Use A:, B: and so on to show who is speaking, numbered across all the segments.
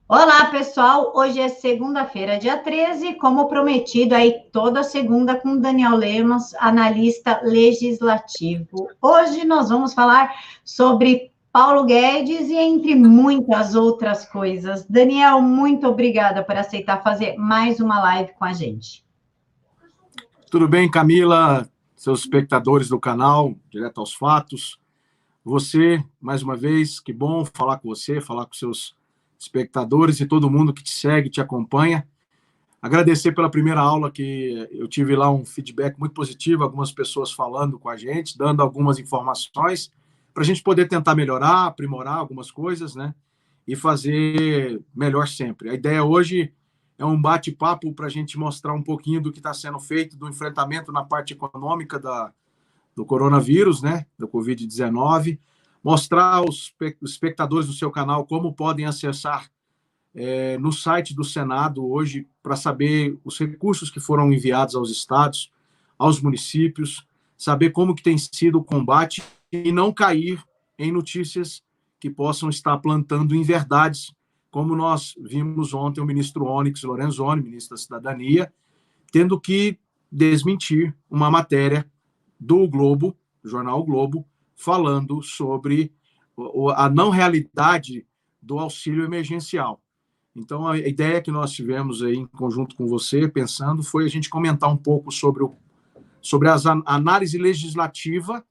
A: Olá, pessoal. Hoje é segunda-feira, dia 13, como prometido, aí toda segunda com Daniel Lemos, analista legislativo. Hoje nós vamos falar sobre Paulo Guedes e entre muitas outras coisas. Daniel, muito obrigada por aceitar fazer mais uma live com a gente.
B: Tudo bem, Camila, seus espectadores do canal, Direto aos Fatos. Você, mais uma vez, que bom falar com você, falar com seus espectadores e todo mundo que te segue, te acompanha. Agradecer pela primeira aula que eu tive lá um feedback muito positivo, algumas pessoas falando com a gente, dando algumas informações para a gente poder tentar melhorar, aprimorar algumas coisas, né? E fazer melhor sempre. A ideia hoje é um bate-papo para a gente mostrar um pouquinho do que está sendo feito, do enfrentamento na parte econômica do coronavírus, né? Do Covid-19, mostrar aos espectadores do seu canal como podem acessar no site do Senado hoje para saber os recursos que foram enviados aos estados, aos municípios, saber como que tem sido o combate e não cair em notícias que possam estar plantando inverdades, como nós vimos ontem o ministro Onyx Lorenzoni, ministro da Cidadania, tendo que desmentir uma matéria do Globo, jornal o Globo, falando sobre a não realidade do auxílio emergencial. Então, a ideia que nós tivemos aí em conjunto com você, pensando, foi a gente comentar um pouco sobre a análise legislativa,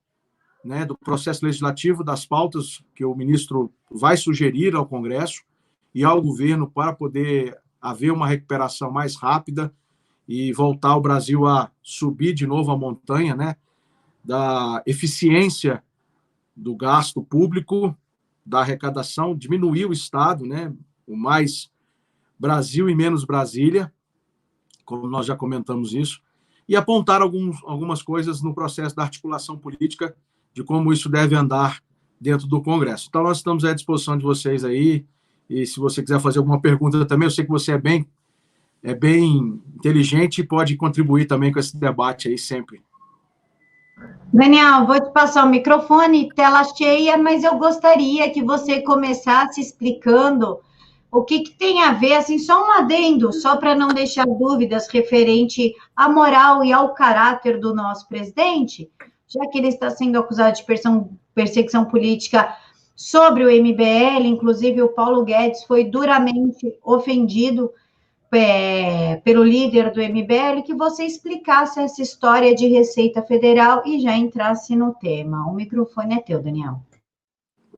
B: né, do processo legislativo, das pautas que o ministro vai sugerir ao Congresso e ao governo para poder haver uma recuperação mais rápida e voltar o Brasil a subir de novo a montanha, né, da eficiência do gasto público, da arrecadação, diminuir o Estado, né, o mais Brasil e menos Brasília, como nós já comentamos isso, e apontar algumas coisas no processo da articulação política, de como isso deve andar dentro do Congresso. Então, nós estamos à disposição de vocês aí, e se você quiser fazer alguma pergunta também, eu sei que você é bem inteligente e pode contribuir também com esse debate aí sempre.
A: Daniel, vou te passar o microfone, tela cheia, mas eu gostaria que você começasse explicando o que tem a ver, assim, só um adendo, só para não deixar dúvidas referente à moral e ao caráter do nosso presidente, já que ele está sendo acusado de perseguição política sobre o MBL, inclusive o Paulo Guedes foi duramente ofendido pelo líder do MBL, que você explicasse essa história de Receita Federal e já entrasse no tema. O microfone é teu, Daniel.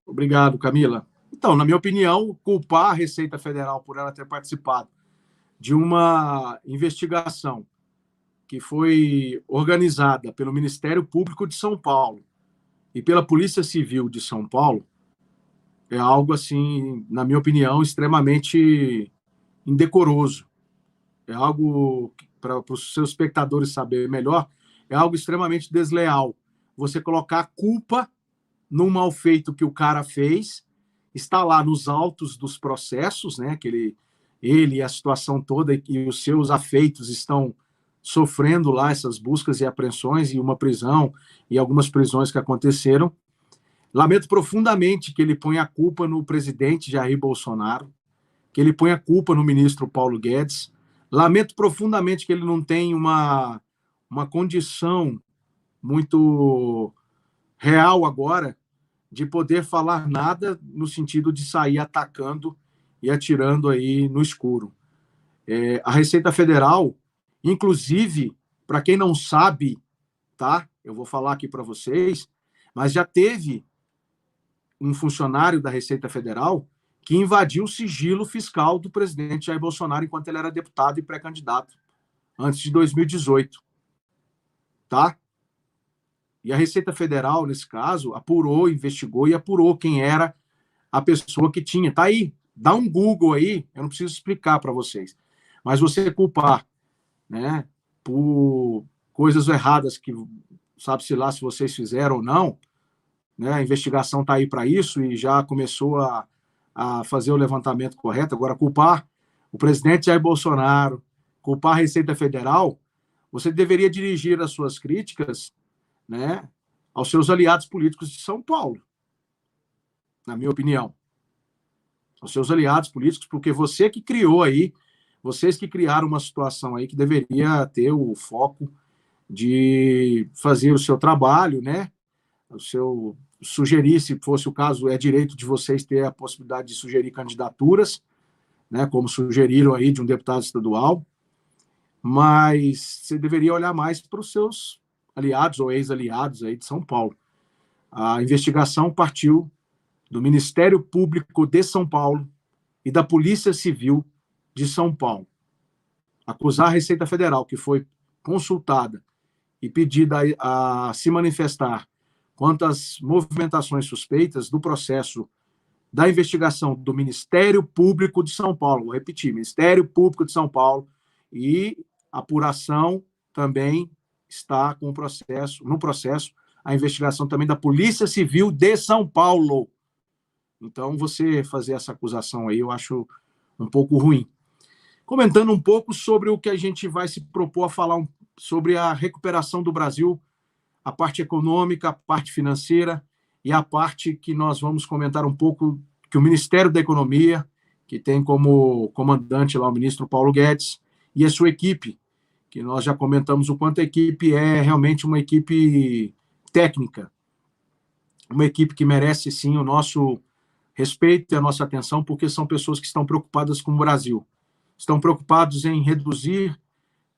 B: Obrigado, Camila. Então, na minha opinião, culpar a Receita Federal por ela ter participado de uma investigação que foi organizada pelo Ministério Público de São Paulo e pela Polícia Civil de São Paulo é algo, assim, na minha opinião, extremamente indecoroso. É algo, para os seus espectadores saberem melhor, é algo extremamente desleal. Você colocar a culpa num mal feito que o cara fez, está lá nos autos dos processos, né, que ele e a situação toda e os seus afeitos estão sofrendo lá essas buscas e apreensões e uma prisão e algumas prisões que aconteceram. Lamento profundamente que ele ponha a culpa no presidente Jair Bolsonaro, que ele ponha a culpa no ministro Paulo Guedes. Lamento profundamente que ele não tenha uma condição muito real agora de poder falar nada no sentido de sair atacando e atirando aí no escuro. A Receita Federal, inclusive, para quem não sabe, tá? Eu vou falar aqui para vocês, mas já teve um funcionário da Receita Federal que invadiu o sigilo fiscal do presidente Jair Bolsonaro enquanto ele era deputado e pré-candidato, antes de 2018. Tá? E a Receita Federal, nesse caso, apurou, investigou e apurou quem era a pessoa que tinha. Tá aí, dá um Google aí, eu não preciso explicar para vocês. Mas você culpar, né, por coisas erradas que sabe-se lá se vocês fizeram ou não, né, a investigação está aí para isso e já começou a fazer o levantamento correto. Agora, culpar o presidente Jair Bolsonaro, culpar a Receita Federal, você deveria dirigir as suas críticas, né, aos seus aliados políticos de São Paulo, na minha opinião. aos seus aliados políticos, porque você que criou aí, vocês que criaram uma situação aí que deveria ter o foco de fazer o seu trabalho, né? O seu sugerir, se fosse o caso, é direito de vocês ter a possibilidade de sugerir candidaturas, né? Como sugeriram aí de um deputado estadual, mas você deveria olhar mais para os seus aliados ou ex-aliados aí de São Paulo. A investigação partiu do Ministério Público de São Paulo e da Polícia Civil de São Paulo. Acusar a Receita Federal, que foi consultada e pedida a se manifestar quanto às movimentações suspeitas do processo da investigação do Ministério Público de São Paulo, vou repetir, Ministério Público de São Paulo, e a apuração também está com o processo, no processo, a investigação também da Polícia Civil de São Paulo. Então, você fazer essa acusação aí, eu acho um pouco ruim. Comentando um pouco sobre o que a gente vai se propor a falar sobre a recuperação do Brasil, a parte econômica, a parte financeira e a parte que nós vamos comentar um pouco que o Ministério da Economia, que tem como comandante lá o ministro Paulo Guedes, e a sua equipe, que nós já comentamos o quanto a equipe é realmente uma equipe técnica, uma equipe que merece, sim, o nosso respeito e a nossa atenção, porque são pessoas que estão preocupadas com o Brasil, estão preocupados em reduzir,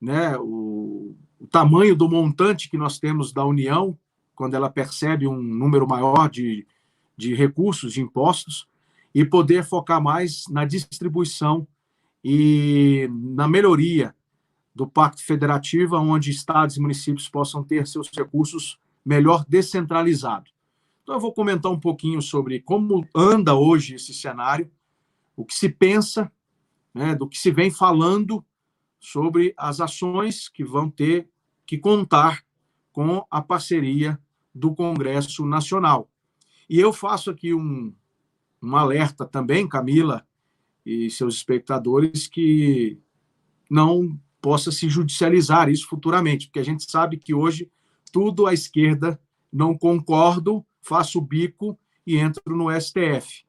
B: né, o tamanho do montante que nós temos da União, quando ela percebe um número maior de recursos, de impostos, e poder focar mais na distribuição e na melhoria do Pacto Federativo, onde estados e municípios possam ter seus recursos melhor descentralizados. Então, eu vou comentar um pouquinho sobre como anda hoje esse cenário, o que se pensa, né, do que se vem falando sobre as ações que vão ter que contar com a parceria do Congresso Nacional. E eu faço aqui um alerta também, Camila e seus espectadores, que não possa se judicializar isso futuramente, porque a gente sabe que hoje tudo à esquerda não concordo, faço o bico e entro no STF.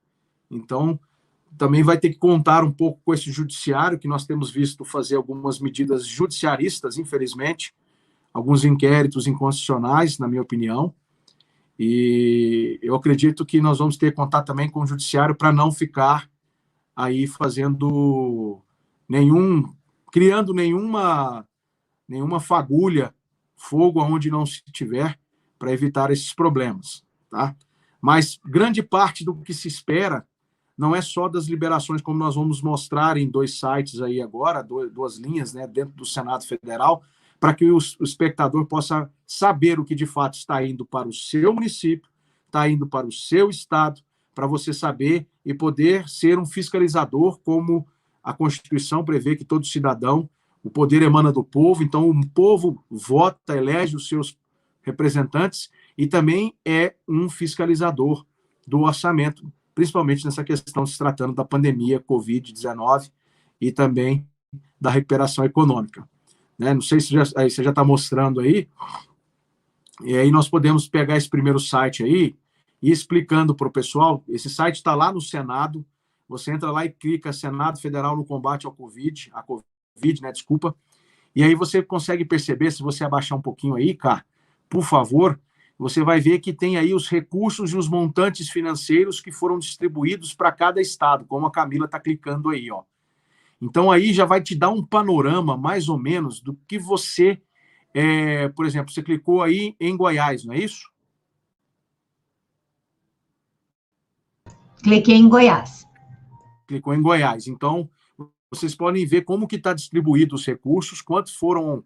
B: Então, também vai ter que contar um pouco com esse judiciário, que nós temos visto fazer algumas medidas judiciaristas, infelizmente, alguns inquéritos inconstitucionais, na minha opinião, e eu acredito que nós vamos ter que contar também com o judiciário para não ficar aí criando nenhuma fagulha, fogo aonde não se tiver, para evitar esses problemas, tá? Mas grande parte do que se espera não é só das liberações, como nós vamos mostrar em 2 sites aí agora, 2 linhas, né, dentro do Senado Federal, para que o espectador possa saber o que de fato está indo para o seu município, está indo para o seu estado, para você saber e poder ser um fiscalizador, como a Constituição prevê que todo cidadão, o poder emana do povo, então o povo vota, elege os seus representantes e também é um fiscalizador do orçamento, principalmente nessa questão se tratando da pandemia Covid-19 e também da recuperação econômica. Né? Não sei se você já está mostrando aí, e aí nós podemos pegar esse primeiro site aí e explicando para o pessoal. Esse site está lá no Senado, você entra lá e clica Senado Federal no combate ao Covid, né, desculpa, e aí você consegue perceber, se você abaixar um pouquinho aí, cara, por favor, você vai ver que tem aí os recursos e os montantes financeiros que foram distribuídos para cada estado, como a Camila está clicando aí, ó. Então, aí já vai te dar um panorama, mais ou menos, do que você... por exemplo, você clicou aí em Goiás, não é isso?
A: Cliquei em Goiás.
B: Clicou em Goiás. Então, vocês podem ver como que está distribuído os recursos, quantos foram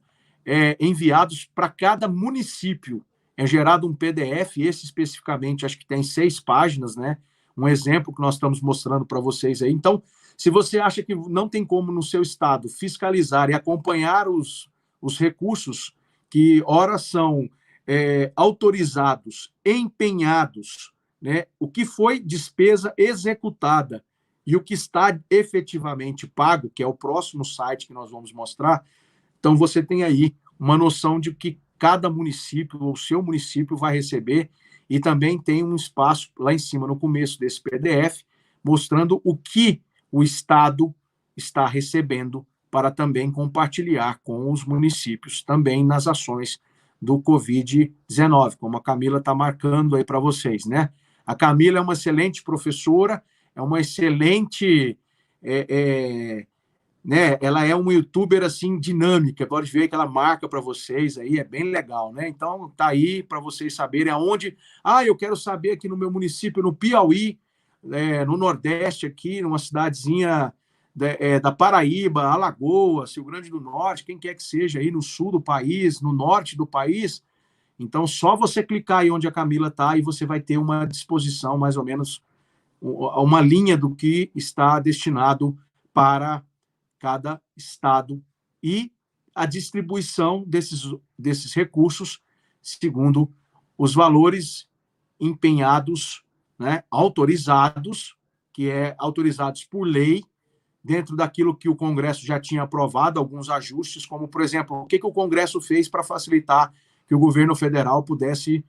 B: enviados para cada município. É gerado um PDF, esse especificamente, acho que tem 6 páginas, né? Um exemplo que nós estamos mostrando para vocês aí. Então, se você acha que não tem como no seu estado fiscalizar e acompanhar os recursos que ora são autorizados, empenhados, né, o que foi despesa executada e o que está efetivamente pago, que é o próximo site que nós vamos mostrar, então você tem aí uma noção de que cada município, ou seu município, vai receber, e também tem um espaço lá em cima, no começo desse PDF, mostrando o que o Estado está recebendo para também compartilhar com os municípios também nas ações do Covid-19, como a Camila está marcando aí para vocês, né? A Camila é uma excelente professora, é uma excelente... né? Ela é uma youtuber assim dinâmica, pode ver que ela marca para vocês aí, é bem legal, né? Então tá aí para vocês saberem aonde. Eu quero saber aqui no meu município, no Piauí, no Nordeste aqui, numa cidadezinha da Paraíba, Alagoas, Rio Grande do Norte, quem quer que seja aí no sul do país, no norte do país. Então só você clicar aí onde a Camila está e você vai ter uma disposição, mais ou menos, uma linha do que está destinado para cada estado e a distribuição desses recursos segundo os valores empenhados, né, autorizados, que é autorizados por lei, dentro daquilo que o Congresso já tinha aprovado, alguns ajustes, como, por exemplo, o que o Congresso fez para facilitar que o governo federal pudesse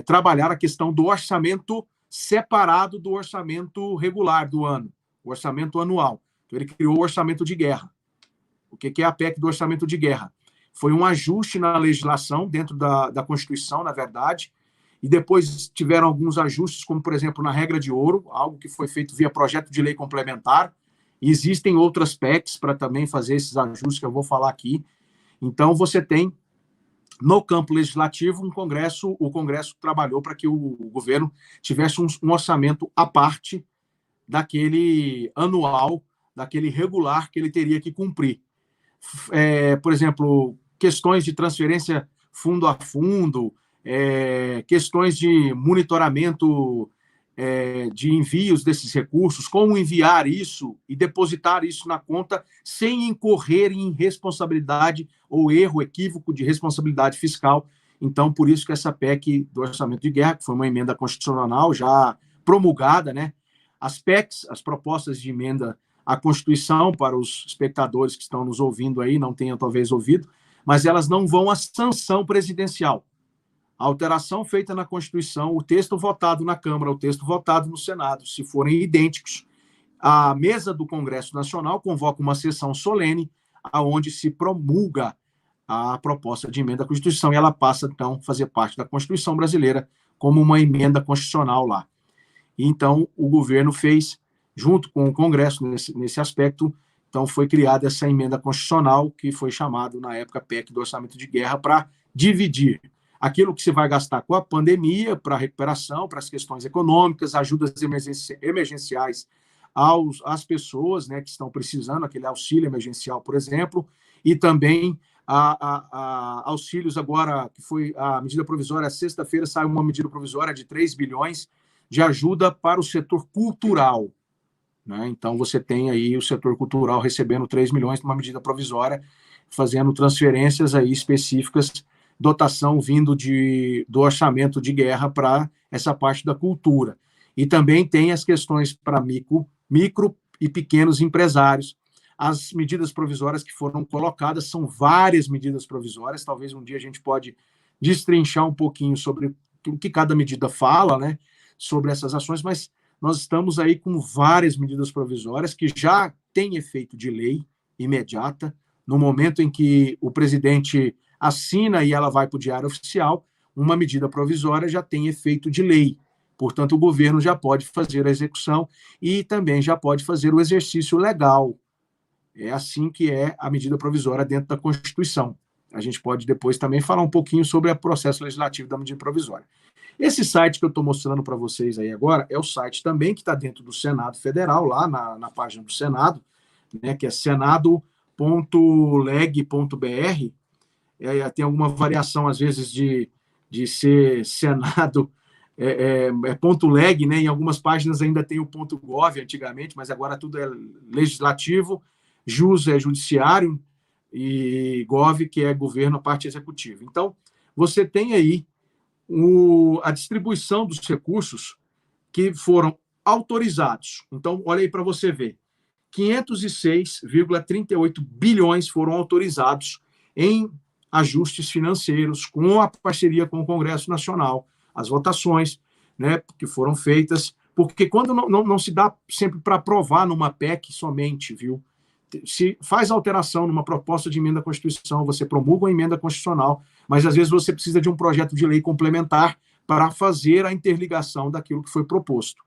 B: trabalhar a questão do orçamento separado do orçamento regular do ano, o orçamento anual. Então, ele criou o orçamento de guerra. O que é a PEC do orçamento de guerra? Foi um ajuste na legislação, dentro da Constituição, na verdade, e depois tiveram alguns ajustes, como, por exemplo, na regra de ouro, algo que foi feito via projeto de lei complementar, e existem outras PECs para também fazer esses ajustes que eu vou falar aqui. Então, você tem, no campo legislativo, o Congresso trabalhou para que o governo tivesse um orçamento à parte daquele anual, daquele regular que ele teria que cumprir. Por exemplo, questões de transferência fundo a fundo, questões de monitoramento de envios desses recursos, como enviar isso e depositar isso na conta sem incorrer em responsabilidade ou erro, equívoco de responsabilidade fiscal. Então, por isso que essa PEC do orçamento de guerra, que foi uma emenda constitucional já promulgada, né? As PECs, as propostas de emenda à Constituição, para os espectadores que estão nos ouvindo aí, não tenham talvez ouvido, mas elas não vão à sanção presidencial. A alteração feita na Constituição, o texto votado na Câmara, o texto votado no Senado, se forem idênticos, a mesa do Congresso Nacional convoca uma sessão solene, aonde se promulga a proposta de emenda à Constituição, e ela passa, então, a fazer parte da Constituição brasileira como uma emenda constitucional lá. E, então, o governo fez, junto com o Congresso, nesse aspecto, então foi criada essa emenda constitucional, que foi chamado, na época, PEC do orçamento de guerra, para dividir aquilo que se vai gastar com a pandemia, para a recuperação, para as questões econômicas, ajudas emergenciais às pessoas, né, que estão precisando, aquele auxílio emergencial, por exemplo, e também auxílios agora, que foi a medida provisória, sexta-feira saiu uma medida provisória de 3 bilhões de ajuda para o setor cultural, né? Então, você tem aí o setor cultural recebendo 3 milhões de uma medida provisória, fazendo transferências aí específicas, dotação vindo do orçamento de guerra para essa parte da cultura. E também tem as questões para micro e pequenos empresários. As medidas provisórias que foram colocadas são várias medidas provisórias, talvez um dia a gente pode destrinchar um pouquinho sobre o que cada medida fala, né, sobre essas ações, mas nós estamos aí com várias medidas provisórias que já têm efeito de lei imediata. No momento em que o presidente assina e ela vai para o Diário Oficial, uma medida provisória já tem efeito de lei. Portanto, o governo já pode fazer a execução e também já pode fazer o exercício legal. É assim que é a medida provisória dentro da Constituição. A gente pode depois também falar um pouquinho sobre o processo legislativo da medida provisória. Esse site que eu estou mostrando para vocês aí agora é o site também que está dentro do Senado Federal, lá na página do Senado, né, que é senado.leg.br. Tem alguma variação, às vezes, de ser Senado, .leg, né? Em algumas páginas ainda tem o .gov antigamente, mas agora tudo é legislativo, jus é judiciário e gov, que é governo, a parte executiva. Então, você tem aí a distribuição dos recursos que foram autorizados. Então, olha aí para você ver. 506,38 bilhões foram autorizados em ajustes financeiros com a parceria com o Congresso Nacional, as votações, né, que foram feitas porque quando não se dá sempre para aprovar numa PEC somente, viu? Se faz alteração numa proposta de emenda à Constituição, você promulga uma emenda constitucional, mas às vezes você precisa de um projeto de lei complementar para fazer a interligação daquilo que foi proposto.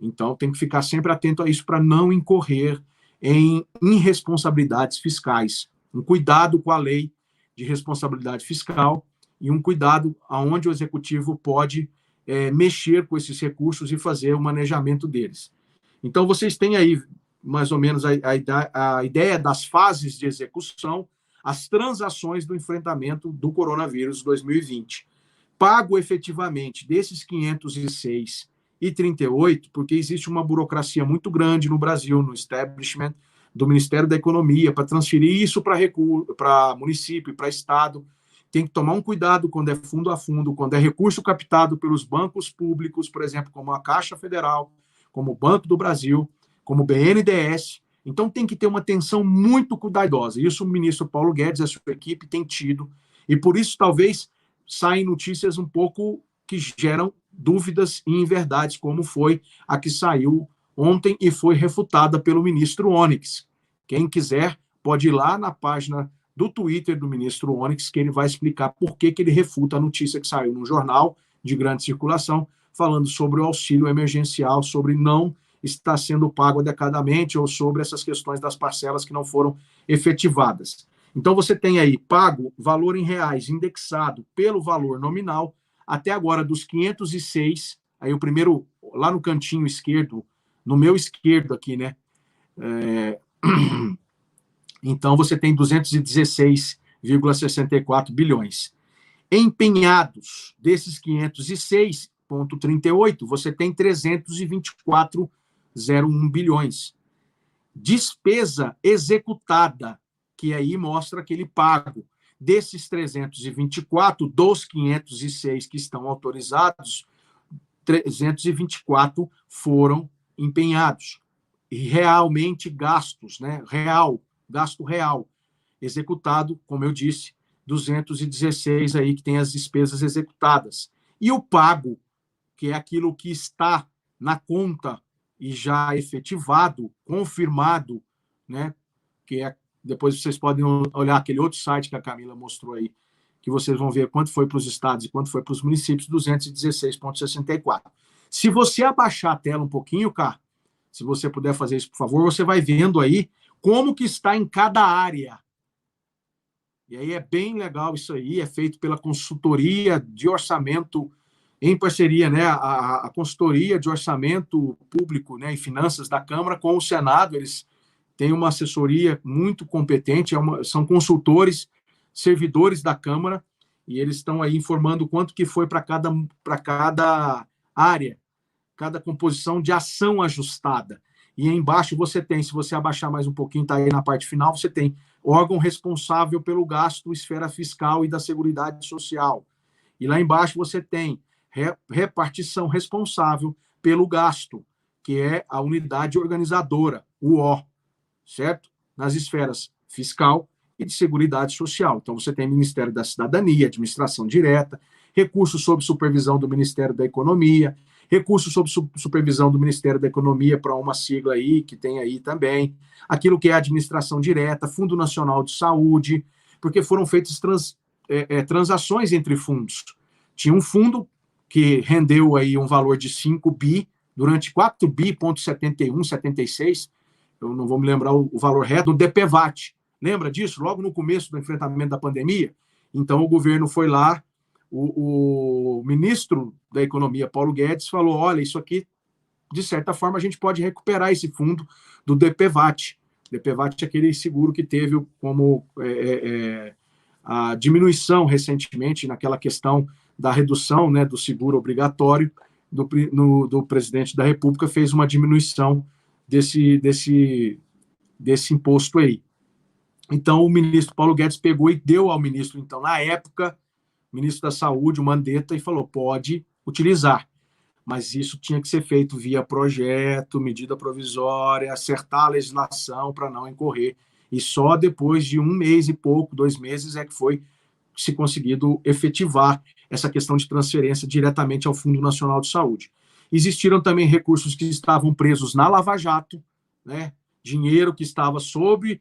B: Então, tem que ficar sempre atento a isso para não incorrer em irresponsabilidades fiscais. Um cuidado com a lei de responsabilidade fiscal e um cuidado aonde o executivo pode mexer com esses recursos e fazer o manejamento deles. Então, vocês têm aí mais ou menos a ideia das fases de execução, as transações do enfrentamento do coronavírus 2020. Pago efetivamente desses 506,38, porque existe uma burocracia muito grande no Brasil, no establishment do Ministério da Economia, para transferir isso para município, para estado. Tem que tomar um cuidado quando é fundo a fundo, quando é recurso captado pelos bancos públicos, por exemplo, como a Caixa Federal, como o Banco do Brasil, como o BNDES. Então, tem que ter uma atenção muito cuidadosa. Isso o ministro Paulo Guedes e a sua equipe têm tido, e por isso, talvez, saem notícias um pouco que geram dúvidas e inverdades, como foi a que saiu ontem e foi refutada pelo ministro Onyx. Quem quiser pode ir lá na página do Twitter do ministro Onyx, que ele vai explicar por que ele refuta a notícia que saiu no jornal de grande circulação, falando sobre o auxílio emergencial, sobre não estar sendo pago adequadamente ou sobre essas questões das parcelas que não foram efetivadas. Então, você tem aí pago valor em reais indexado pelo valor nominal, até agora dos 506, aí o primeiro, lá no cantinho esquerdo, no meu esquerdo aqui, né? Então, você tem 216,64 bilhões. Empenhados desses 506,38, você tem 324,01 bilhões. Despesa executada, que aí mostra aquele pago. Desses 324, dos 506 que estão autorizados, 324 foram empenhados. E realmente gastos, né? Gasto real. Executado, como eu disse, 216 aí que tem as despesas executadas. E o pago, que é aquilo que está na conta e já efetivado, confirmado, né? Que é, depois vocês podem olhar aquele outro site que a Camila mostrou aí, que vocês vão ver quanto foi para os estados e quanto foi para os municípios, 216,64. Se você abaixar a tela um pouquinho, cara, se você puder fazer isso, por favor, você vai vendo aí como que está em cada área. E aí é bem legal isso aí, é feito pela consultoria de orçamento, em parceria, né, a consultoria de orçamento público, né, e finanças da Câmara com o Senado. Eles têm uma assessoria muito competente, são consultores, servidores da Câmara, e eles estão aí informando quanto que foi para cada área, cada composição de ação ajustada. E aí embaixo você tem, se você abaixar mais um pouquinho, está aí na parte final, você tem órgão responsável pelo gasto, esfera fiscal e da Seguridade Social. E lá embaixo você tem repartição responsável pelo gasto, que é a unidade organizadora, o O, certo? Nas esferas fiscal e de Seguridade Social. Então você tem Ministério da Cidadania, Administração Direta, recursos sob supervisão do Ministério da Economia, recursos sob supervisão do Ministério da Economia para uma sigla aí, que tem aí também, aquilo que é administração direta, Fundo Nacional de Saúde, porque foram feitas transações entre fundos. Tinha um fundo que rendeu aí um valor de 5 bi, durante 4 bi,71, 76, eu não vou me lembrar o valor reto, do DPVAT. Lembra disso? Logo no começo do enfrentamento da pandemia? Então, o governo foi lá, o ministro da Economia, Paulo Guedes, falou, olha, isso aqui, de certa forma, a gente pode recuperar esse fundo do DPVAT. DPVAT é aquele seguro que teve como a diminuição recentemente naquela questão da redução, né, do seguro obrigatório do presidente da República, fez uma diminuição desse imposto aí. Então, o ministro Paulo Guedes pegou e deu ao ministro, então, na época, ministro da Saúde, o Mandetta, e falou, pode utilizar. Mas isso tinha que ser feito via projeto, medida provisória, acertar a legislação para não incorrer. E só depois de 1 mês e pouco, 2 meses, é que foi se conseguido efetivar essa questão de transferência diretamente ao Fundo Nacional de Saúde. Existiram também recursos que estavam presos na Lava Jato, né? Dinheiro que estava sob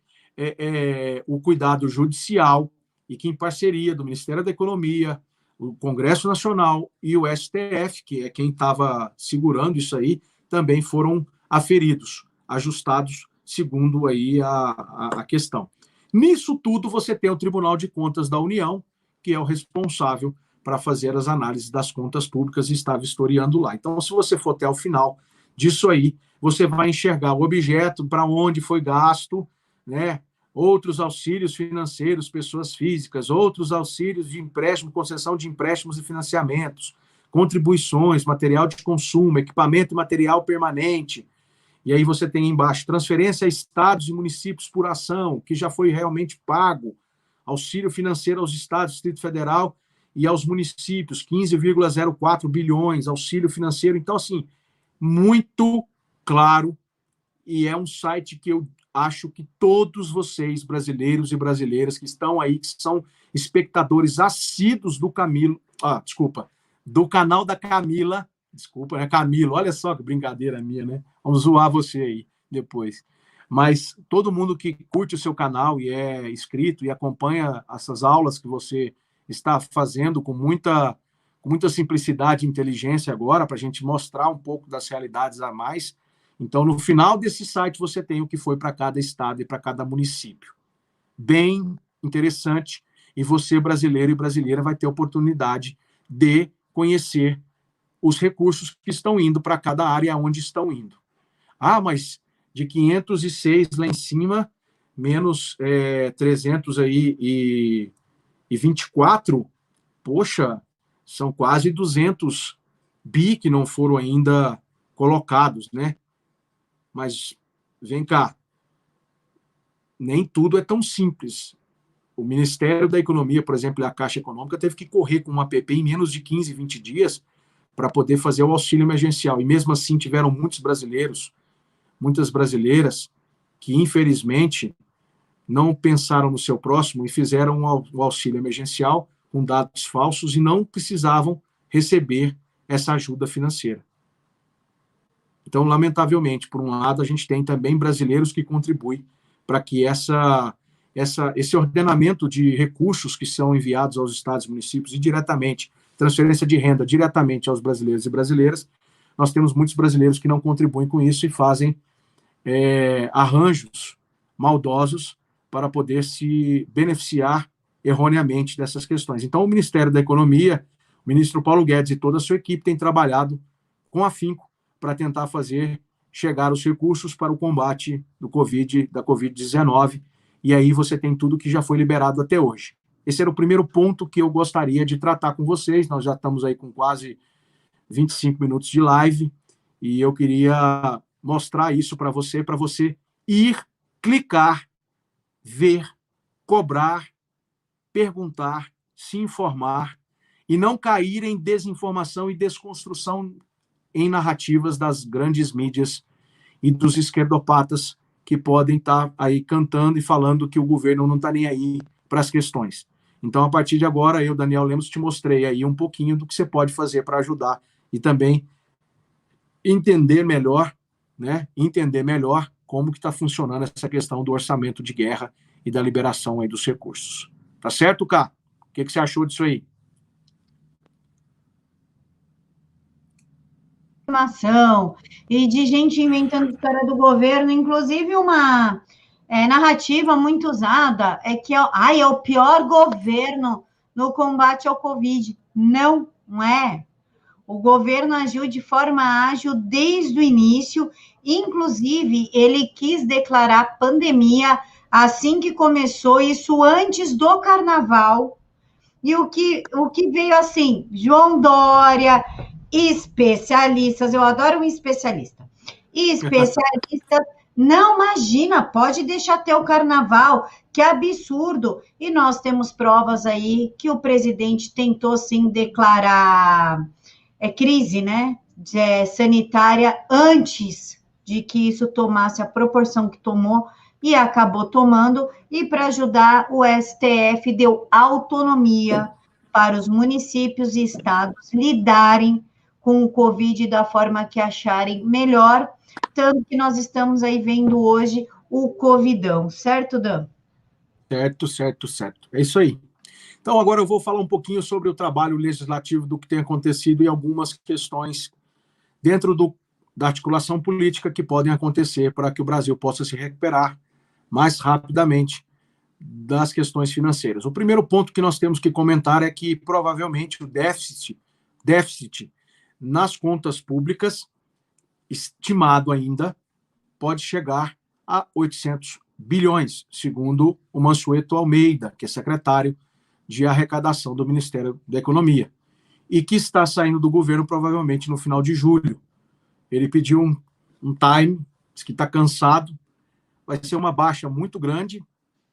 B: o cuidado judicial e que, em parceria do Ministério da Economia, o Congresso Nacional e o STF, que é quem estava segurando isso aí, também foram aferidos, ajustados segundo aí a questão. Nisso tudo, você tem o Tribunal de Contas da União, que é o responsável para fazer as análises das contas públicas e está vistoriando lá. Então, se você for até o final disso aí, você vai enxergar o objeto, para onde foi gasto, né? Outros auxílios financeiros, pessoas físicas, outros auxílios de empréstimo, concessão de empréstimos e financiamentos, contribuições, material de consumo, equipamento e material permanente. E aí você tem embaixo transferência a estados e municípios por ação, que já foi realmente pago, auxílio financeiro aos estados, Distrito Federal e aos municípios, 15,04 bilhões, auxílio financeiro. Então, assim, muito claro, e é um site que eu acho que todos vocês, brasileiros e brasileiras que estão aí, que são espectadores assíduos do do canal da Camila, né, Camilo, olha só que brincadeira minha, né? Vamos zoar você aí depois. Mas todo mundo que curte o seu canal e é inscrito e acompanha essas aulas que você está fazendo com muita simplicidade e inteligência agora, para a gente mostrar um pouco das realidades a mais. Então, no final desse site, você tem o que foi para cada estado e para cada município. Bem interessante. E você, brasileiro e brasileira, vai ter a oportunidade de conhecer os recursos que estão indo para cada área onde estão indo. Ah, mas de 506 lá em cima, menos 300 aí e 24, poxa, são quase 200 bi que não foram ainda colocados, né? Mas, vem cá, nem tudo é tão simples. O Ministério da Economia, por exemplo, e a Caixa Econômica, teve que correr com uma APP em menos de 15, 20 dias para poder fazer o auxílio emergencial. E mesmo assim tiveram muitos brasileiros, muitas brasileiras, que infelizmente não pensaram no seu próximo e fizeram o auxílio emergencial com dados falsos e não precisavam receber essa ajuda financeira. Então, lamentavelmente, por um lado, a gente tem também brasileiros que contribuem para que esse ordenamento de recursos que são enviados aos estados e municípios e diretamente, transferência de renda diretamente aos brasileiros e brasileiras, nós temos muitos brasileiros que não contribuem com isso e fazem arranjos maldosos para poder se beneficiar erroneamente dessas questões. Então, o Ministério da Economia, o ministro Paulo Guedes e toda a sua equipe têm trabalhado com afinco para tentar fazer chegar os recursos para o combate da Covid-19, e aí você tem tudo que já foi liberado até hoje. Esse era o primeiro ponto que eu gostaria de tratar com vocês. Nós já estamos aí com quase 25 minutos de live, e eu queria mostrar isso para você ir, clicar, ver, cobrar, perguntar, se informar, e não cair em desinformação e desconstrução em narrativas das grandes mídias e dos esquerdopatas que podem estar aí cantando e falando que o governo não está nem aí para as questões. Então, a partir de agora, eu, Daniel Lemos, te mostrei aí um pouquinho do que você pode fazer para ajudar e também entender melhor, né? Entender melhor como que está funcionando essa questão do orçamento de guerra e da liberação aí dos recursos. Tá certo, Cá? O que você achou disso aí?
A: E de gente inventando história do governo, inclusive uma narrativa muito usada é que é o pior governo no combate ao Covid. Não é. O governo agiu de forma ágil desde o início, inclusive ele quis declarar pandemia assim que começou, isso antes do carnaval. E o que veio assim, João Dória, especialistas, eu adoro um especialista, especialistas, não, imagina, pode deixar até o carnaval, que absurdo, e nós temos provas aí que o presidente tentou sim declarar crise, né, sanitária antes de que isso tomasse a proporção que tomou, e acabou tomando, e para ajudar o STF deu autonomia para os municípios e estados lidarem com o Covid da forma que acharem melhor, tanto que nós estamos aí vendo hoje o Covidão, certo, Dan?
B: Certo, certo, certo. É isso aí. Então, agora eu vou falar um pouquinho sobre o trabalho legislativo, do que tem acontecido e algumas questões dentro da articulação política que podem acontecer para que o Brasil possa se recuperar mais rapidamente das questões financeiras. O primeiro ponto que nós temos que comentar é que, provavelmente, o déficit nas contas públicas, estimado ainda, pode chegar a 800 bilhões, segundo o Mansueto Almeida, que é secretário de arrecadação do Ministério da Economia, e que está saindo do governo provavelmente no final de julho. Ele pediu um time, diz que está cansado, vai ser uma baixa muito grande,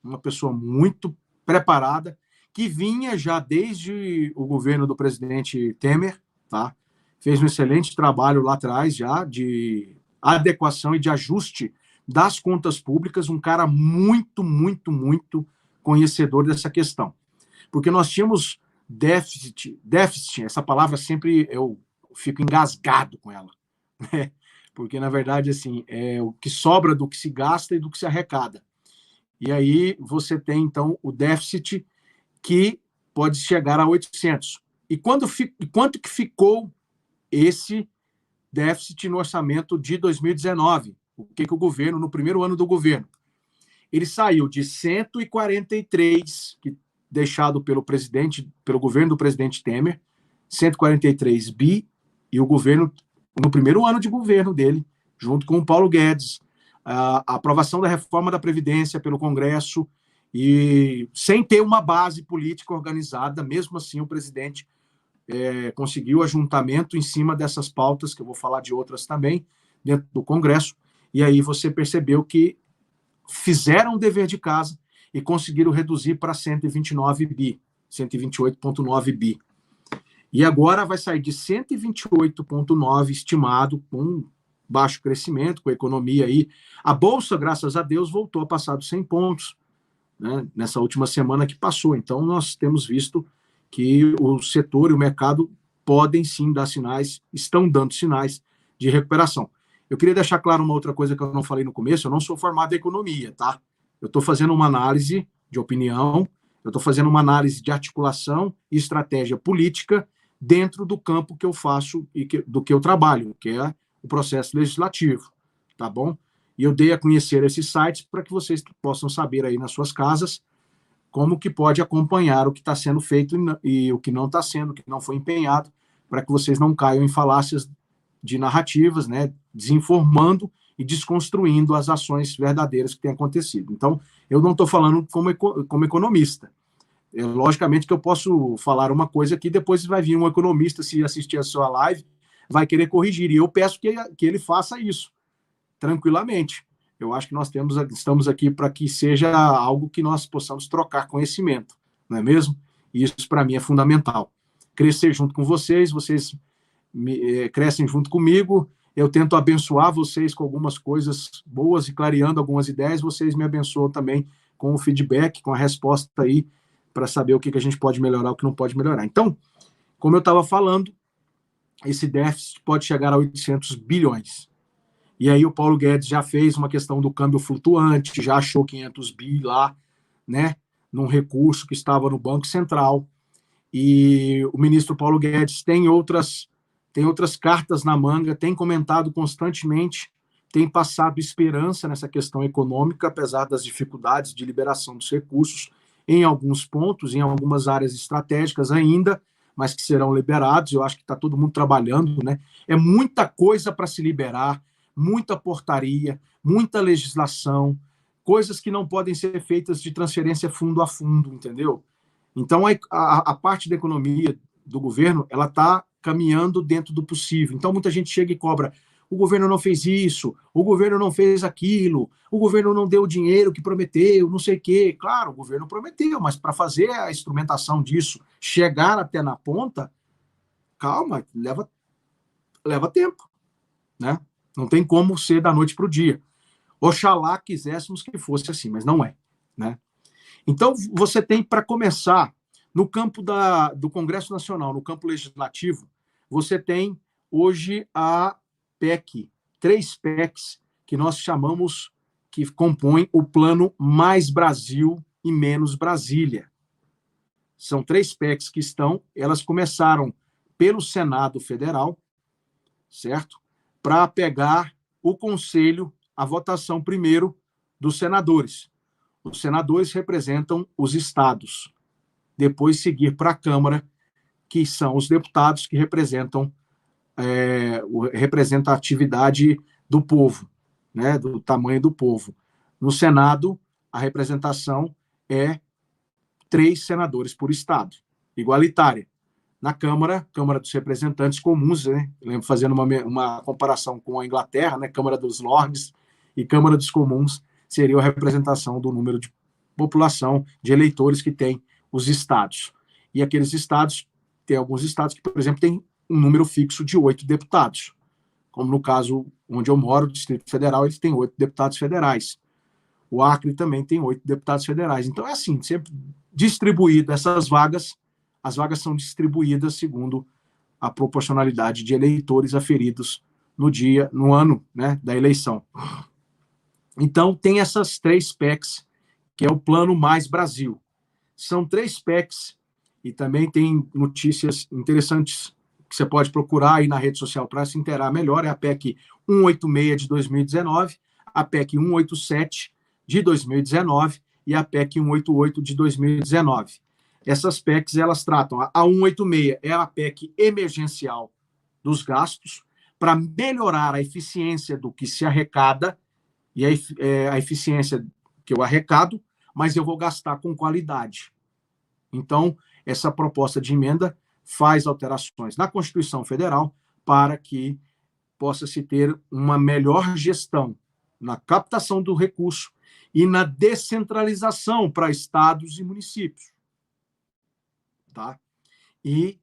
B: uma pessoa muito preparada, que vinha já desde o governo do presidente Temer, tá? Fez um excelente trabalho lá atrás já de adequação e de ajuste das contas públicas, um cara muito, muito, muito conhecedor dessa questão. Porque nós tínhamos déficit, essa palavra sempre eu fico engasgado com ela, né? Porque, na verdade, assim, é o que sobra do que se gasta e do que se arrecada. E aí você tem, então, o déficit que pode chegar a 800. E quanto que ficou esse déficit no orçamento de 2019? O que o governo, no primeiro ano do governo? Ele saiu de 143, deixado pelo governo do presidente Temer, 143 bi, e o governo, no primeiro ano de governo dele, junto com o Paulo Guedes, a aprovação da reforma da Previdência pelo Congresso, e sem ter uma base política organizada, mesmo assim o presidente conseguiu ajuntamento em cima dessas pautas, que eu vou falar de outras também, dentro do Congresso, e aí você percebeu que fizeram o dever de casa e conseguiram reduzir para 129 bi, 128,9 bi. E agora vai sair de 128,9 estimado, com baixo crescimento, com a economia aí. A Bolsa, graças a Deus, voltou a passar dos 100 pontos, né, nessa última semana que passou. Então, nós temos visto que o setor e o mercado podem sim dar sinais, estão dando sinais de recuperação. Eu queria deixar claro uma outra coisa que eu não falei no começo: eu não sou formado em economia, tá? Eu estou fazendo uma análise de opinião, eu estou fazendo uma análise de articulação e estratégia política dentro do campo que eu faço e do que eu trabalho, que é o processo legislativo, tá bom? E eu dei a conhecer esses sites para que vocês possam saber aí nas suas casas como que pode acompanhar o que está sendo feito e o que não está sendo, o que não foi empenhado, para que vocês não caiam em falácias de narrativas, né, desinformando e desconstruindo as ações verdadeiras que têm acontecido. Então, eu não estou falando como economista. Logicamente que eu posso falar uma coisa que depois vai vir um economista, se assistir a sua live, vai querer corrigir, e eu peço que ele faça isso, tranquilamente. Eu acho que estamos aqui para que seja algo que nós possamos trocar conhecimento, não é mesmo? E isso, para mim, é fundamental. Crescer junto com vocês crescem junto comigo, eu tento abençoar vocês com algumas coisas boas e clareando algumas ideias, vocês me abençoam também com o feedback, com a resposta aí, para saber o que a gente pode melhorar, o que não pode melhorar. Então, como eu estava falando, esse déficit pode chegar a 800 bilhões. E aí o Paulo Guedes já fez uma questão do câmbio flutuante, já achou 500 bi lá, né, num recurso que estava no Banco Central. E o ministro Paulo Guedes tem outras cartas na manga, tem comentado constantemente, tem passado esperança nessa questão econômica, apesar das dificuldades de liberação dos recursos em alguns pontos, em algumas áreas estratégicas ainda, mas que serão liberados. Eu acho que está todo mundo trabalhando, né? É muita coisa para se liberar, muita portaria, muita legislação, coisas que não podem ser feitas de transferência fundo a fundo, entendeu? Então, a parte da economia do governo, ela está caminhando dentro do possível. Então, muita gente chega e cobra: o governo não fez isso, o governo não fez aquilo, o governo não deu o dinheiro que prometeu, não sei o quê. Claro, o governo prometeu, mas para fazer a instrumentação disso chegar até na ponta, calma, leva tempo, né? Não tem como ser da noite para o dia. Oxalá quiséssemos que fosse assim, mas não é, né? Então, você tem, para começar, no campo do Congresso Nacional, no campo legislativo, você tem hoje a PEC, 3 PECs que nós chamamos, que compõem o plano Mais Brasil e Menos Brasília. São 3 PECs que elas começaram pelo Senado Federal, certo? Para pegar o Conselho, a votação primeiro dos senadores. Os senadores representam os estados. Depois seguir para a Câmara, que são os deputados que representam a atividade do povo, né, do tamanho do povo. No Senado, a representação é 3 senadores por estado, igualitária. Na Câmara dos Representantes Comuns, né, lembro fazendo uma comparação com a Inglaterra, né, Câmara dos Lordes e Câmara dos Comuns, seria a representação do número de população, de eleitores que tem os estados. E aqueles estados, tem alguns estados que, por exemplo, têm um número fixo de 8 deputados. Como no caso onde eu moro, o Distrito Federal, eles têm 8 deputados federais. O Acre também tem 8 deputados federais. Então, é assim, sempre distribuído essas vagas, as vagas são distribuídas segundo a proporcionalidade de eleitores aferidos no ano, né, da eleição. Então, tem essas 3 PECs, que é o Plano Mais Brasil. São 3 PECs, e também tem notícias interessantes que você pode procurar aí na rede social para se inteirar melhor. É a PEC 186 de 2019, a PEC 187 de 2019 e a PEC 188 de 2019. Essas PECs, elas tratam, a 186 é a PEC emergencial dos gastos, para melhorar a eficiência do que se arrecada, e a eficiência que eu arrecado, mas eu vou gastar com qualidade. Então, essa proposta de emenda faz alterações na Constituição Federal para que possa se ter uma melhor gestão na captação do recurso e na descentralização para estados e municípios. Tá? E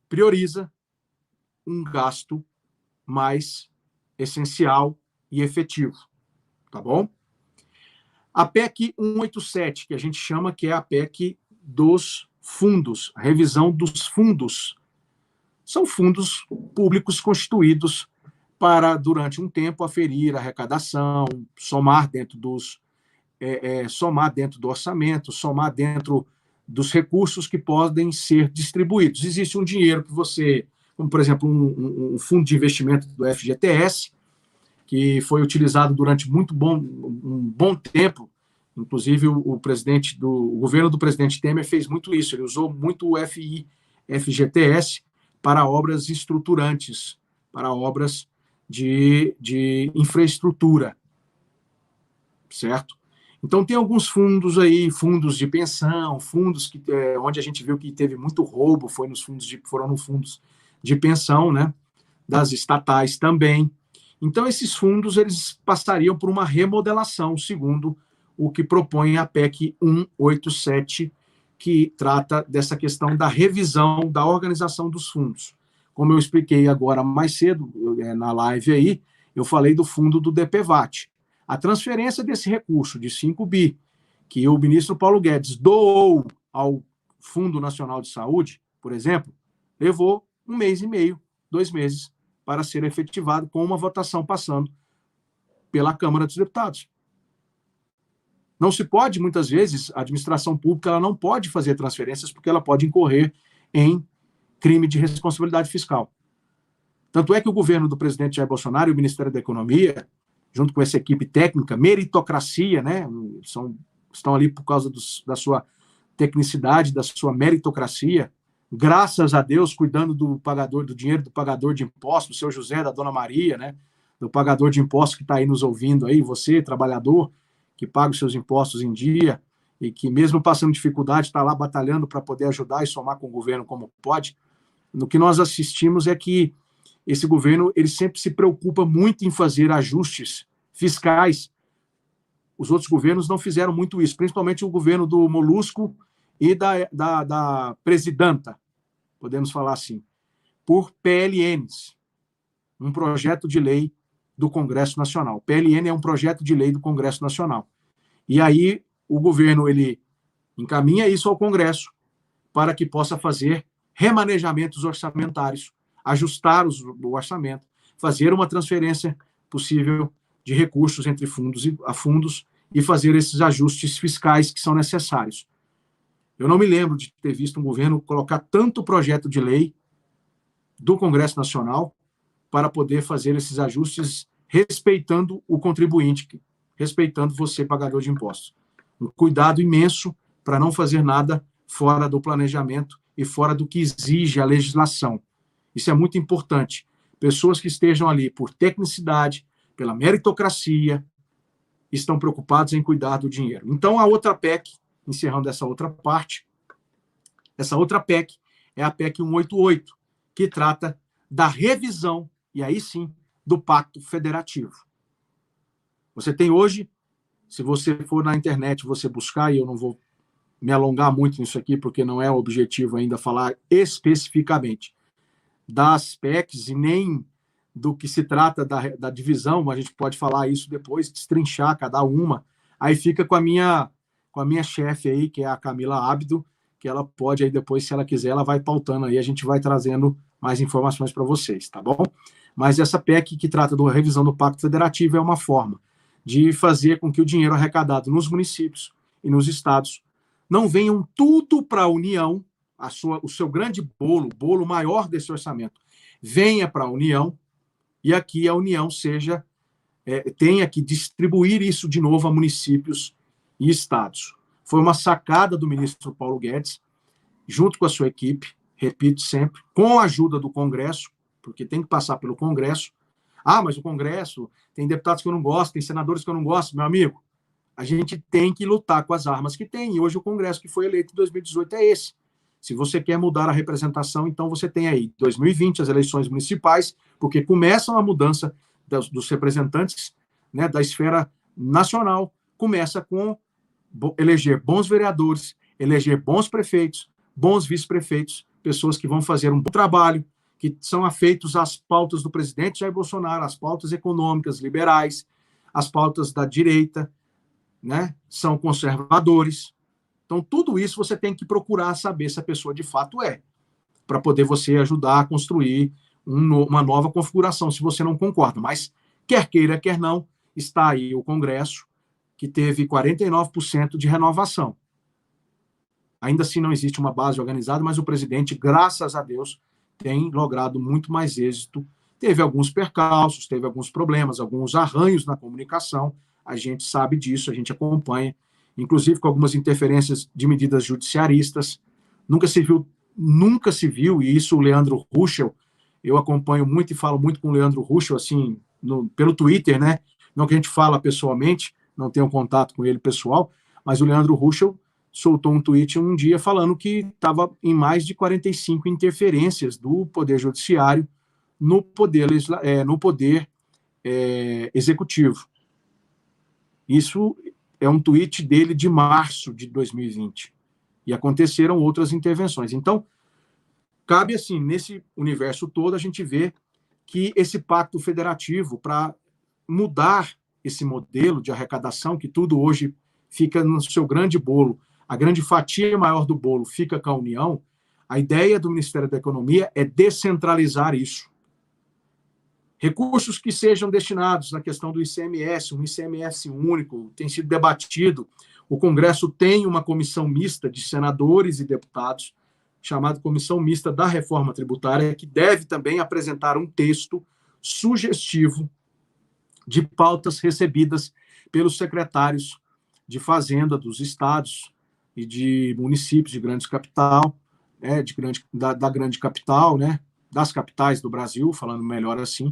B: prioriza um gasto mais essencial e efetivo. Tá bom? A PEC 187, que a gente chama que é a PEC dos fundos, a revisão dos fundos. São fundos públicos constituídos para, durante um tempo, aferir a arrecadação, somar dentro do orçamento, somar dentro dos recursos que podem ser distribuídos. Existe um dinheiro que você, como por exemplo, um fundo de investimento do FGTS, que foi utilizado durante um bom tempo. Inclusive, o governo do presidente Temer fez muito isso. Ele usou muito o FGTS para obras estruturantes, para obras de infraestrutura, certo? Então, tem alguns fundos aí, fundos de pensão, fundos onde a gente viu que teve muito roubo, foram nos fundos de pensão, né? Das estatais também. Então, esses fundos eles passariam por uma remodelação, segundo o que propõe a PEC 187, que trata dessa questão da revisão da organização dos fundos. Como eu expliquei agora mais cedo, na live aí, eu falei do fundo do DPVAT. A transferência desse recurso de 5 bi, que o ministro Paulo Guedes doou ao Fundo Nacional de Saúde, por exemplo, levou 1 mês e meio, 2 meses, para ser efetivado com uma votação passando pela Câmara dos Deputados. Não se pode, muitas vezes, a administração pública ela não pode fazer transferências porque ela pode incorrer em crime de responsabilidade fiscal. Tanto é que o governo do presidente Jair Bolsonaro e o Ministério da Economia, junto com essa equipe técnica, meritocracia, né, estão ali por causa da sua tecnicidade, da sua meritocracia, graças a Deus, cuidando do dinheiro do pagador de impostos, do seu José, da dona Maria, né, do pagador de impostos que está aí nos ouvindo, aí, você, trabalhador, que paga os seus impostos em dia e que, mesmo passando dificuldade, está lá batalhando para poder ajudar e somar com o governo como pode. No que nós assistimos é que esse governo ele sempre se preocupa muito em fazer ajustes fiscais. Os outros governos não fizeram muito isso, principalmente o governo do Molusco e da presidenta, podemos falar assim, por PLNs, um projeto de lei do Congresso Nacional. O PLN é um projeto de lei do Congresso Nacional. E aí o governo ele encaminha isso ao Congresso para que possa fazer remanejamentos orçamentários ajustar o orçamento, fazer uma transferência possível de recursos entre fundos e fazer esses ajustes fiscais que são necessários. Eu não me lembro de ter visto um governo colocar tanto projeto de lei do Congresso Nacional para poder fazer esses ajustes respeitando o contribuinte, respeitando você, pagador de impostos. Um cuidado imenso para não fazer nada fora do planejamento e fora do que exige a legislação. Isso é muito importante. Pessoas que estejam ali por tecnicidade, pela meritocracia, estão preocupados em cuidar do dinheiro. Então, a outra PEC, encerrando essa outra parte, essa outra PEC é a PEC 188, que trata da revisão, e aí sim, do Pacto Federativo. Você tem hoje, se você for na internet, você buscar, e eu não vou me alongar muito nisso aqui, porque não é o objetivo ainda falar especificamente das PECs e nem do que se trata da divisão, a gente pode falar isso depois, destrinchar cada uma, aí fica com a minha chefe aí, que é a Camila Abdo, que ela pode aí depois, se ela quiser, ela vai pautando aí, a gente vai trazendo mais informações para vocês, tá bom? Mas essa PEC que trata da revisão do Pacto Federativo é uma forma de fazer com que o dinheiro arrecadado nos municípios e nos estados não venham tudo para a União, o seu grande bolo, o bolo maior desse orçamento, venha para a União e aqui a União tenha que distribuir isso de novo a municípios e estados. Foi uma sacada do ministro Paulo Guedes, junto com a sua equipe, repito sempre, com a ajuda do Congresso, porque tem que passar pelo Congresso. Ah, mas o Congresso tem deputados que eu não gosto, tem senadores que eu não gosto. Meu amigo, a gente tem que lutar com as armas que tem. E hoje o Congresso que foi eleito em 2018 é esse. Se você quer mudar a representação, então você tem aí 2020 as eleições municipais, porque começam a mudança dos representantes, né, da esfera nacional, começa com eleger bons vereadores, eleger bons prefeitos, bons vice-prefeitos, pessoas que vão fazer um bom trabalho, que são afeitos às pautas do presidente Jair Bolsonaro, às pautas econômicas, liberais, às pautas da direita, né? São conservadores. Então, tudo isso você tem que procurar saber se a pessoa de fato é, para poder você ajudar a construir uma nova configuração, se você não concorda. Mas, quer queira, quer não, está aí o Congresso, que teve 49% de renovação. Ainda assim não existe uma base organizada, mas o presidente, graças a Deus, tem logrado muito mais êxito. Teve alguns percalços, teve alguns problemas, alguns arranhos na comunicação, a gente sabe disso, a gente acompanha, inclusive com algumas interferências de medidas judiciaristas. Nunca se viu, e isso o Leandro Ruschel, eu acompanho muito e falo muito com o Leandro Ruschel, assim, pelo Twitter, né? Não que a gente fala pessoalmente, não tenho contato com ele pessoal, mas o Leandro Ruschel soltou um tweet um dia falando que estava em mais de 45 interferências do Poder Judiciário no Poder Executivo. Isso é um tweet dele de março de 2020. E aconteceram outras intervenções. Então, cabe assim, nesse universo todo, a gente ver que esse pacto federativo, para mudar esse modelo de arrecadação, que tudo hoje fica no seu grande bolo, a grande fatia maior do bolo fica com a União, a ideia do Ministério da Economia é descentralizar isso. Recursos que sejam destinados na questão do ICMS, um ICMS único, tem sido debatido. O Congresso tem uma comissão mista de senadores e deputados, chamada Comissão Mista da Reforma Tributária, que deve também apresentar um texto sugestivo de pautas recebidas pelos secretários de Fazenda dos estados e de municípios de grande capital, né, da grande capital, né, das capitais do Brasil, falando melhor assim.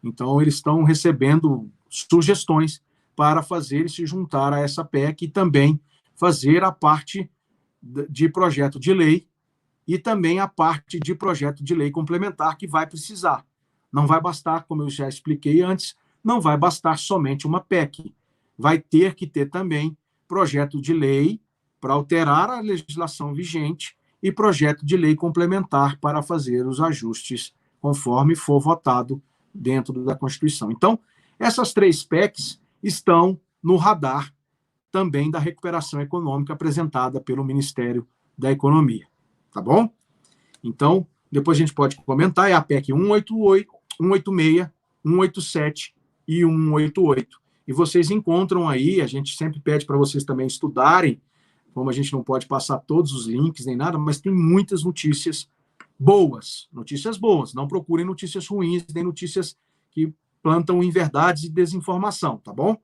B: Então, eles estão recebendo sugestões para fazer e se juntar a essa PEC e também fazer a parte de projeto de lei e também a parte de projeto de lei complementar que vai precisar. Não vai bastar, como eu já expliquei antes, não vai bastar somente uma PEC. Vai ter que ter também projeto de lei para alterar a legislação vigente e projeto de lei complementar para fazer os ajustes conforme for votado dentro da Constituição. Então, essas 3 PECs estão no radar também da recuperação econômica apresentada pelo Ministério da Economia. Tá bom? Então, depois a gente pode comentar, é a PEC 188, 186, 187 e 188. E vocês encontram aí, a gente sempre pede para vocês também estudarem, como a gente não pode passar todos os links nem nada, mas tem muitas notícias boas, não procurem notícias ruins, nem notícias que plantam inverdades e desinformação, tá bom?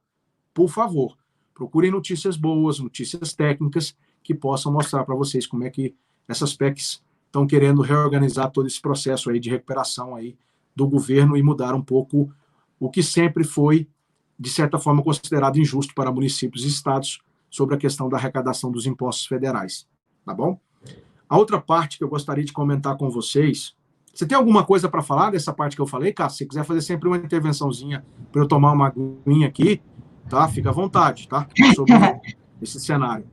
B: Por favor, procurem notícias boas, notícias técnicas, que possam mostrar para vocês como é que essas PECs estão querendo reorganizar todo esse processo aí de recuperação aí do governo e mudar um pouco o que sempre foi, de certa forma, considerado injusto para municípios e estados sobre a questão da arrecadação dos impostos federais, tá bom? A outra parte que eu gostaria de comentar com vocês, você tem alguma coisa para falar dessa parte que eu falei, Cássio? Se quiser fazer sempre uma intervençãozinha para eu tomar uma aguinha aqui, tá? Fica à vontade, tá? Sobre esse cenário.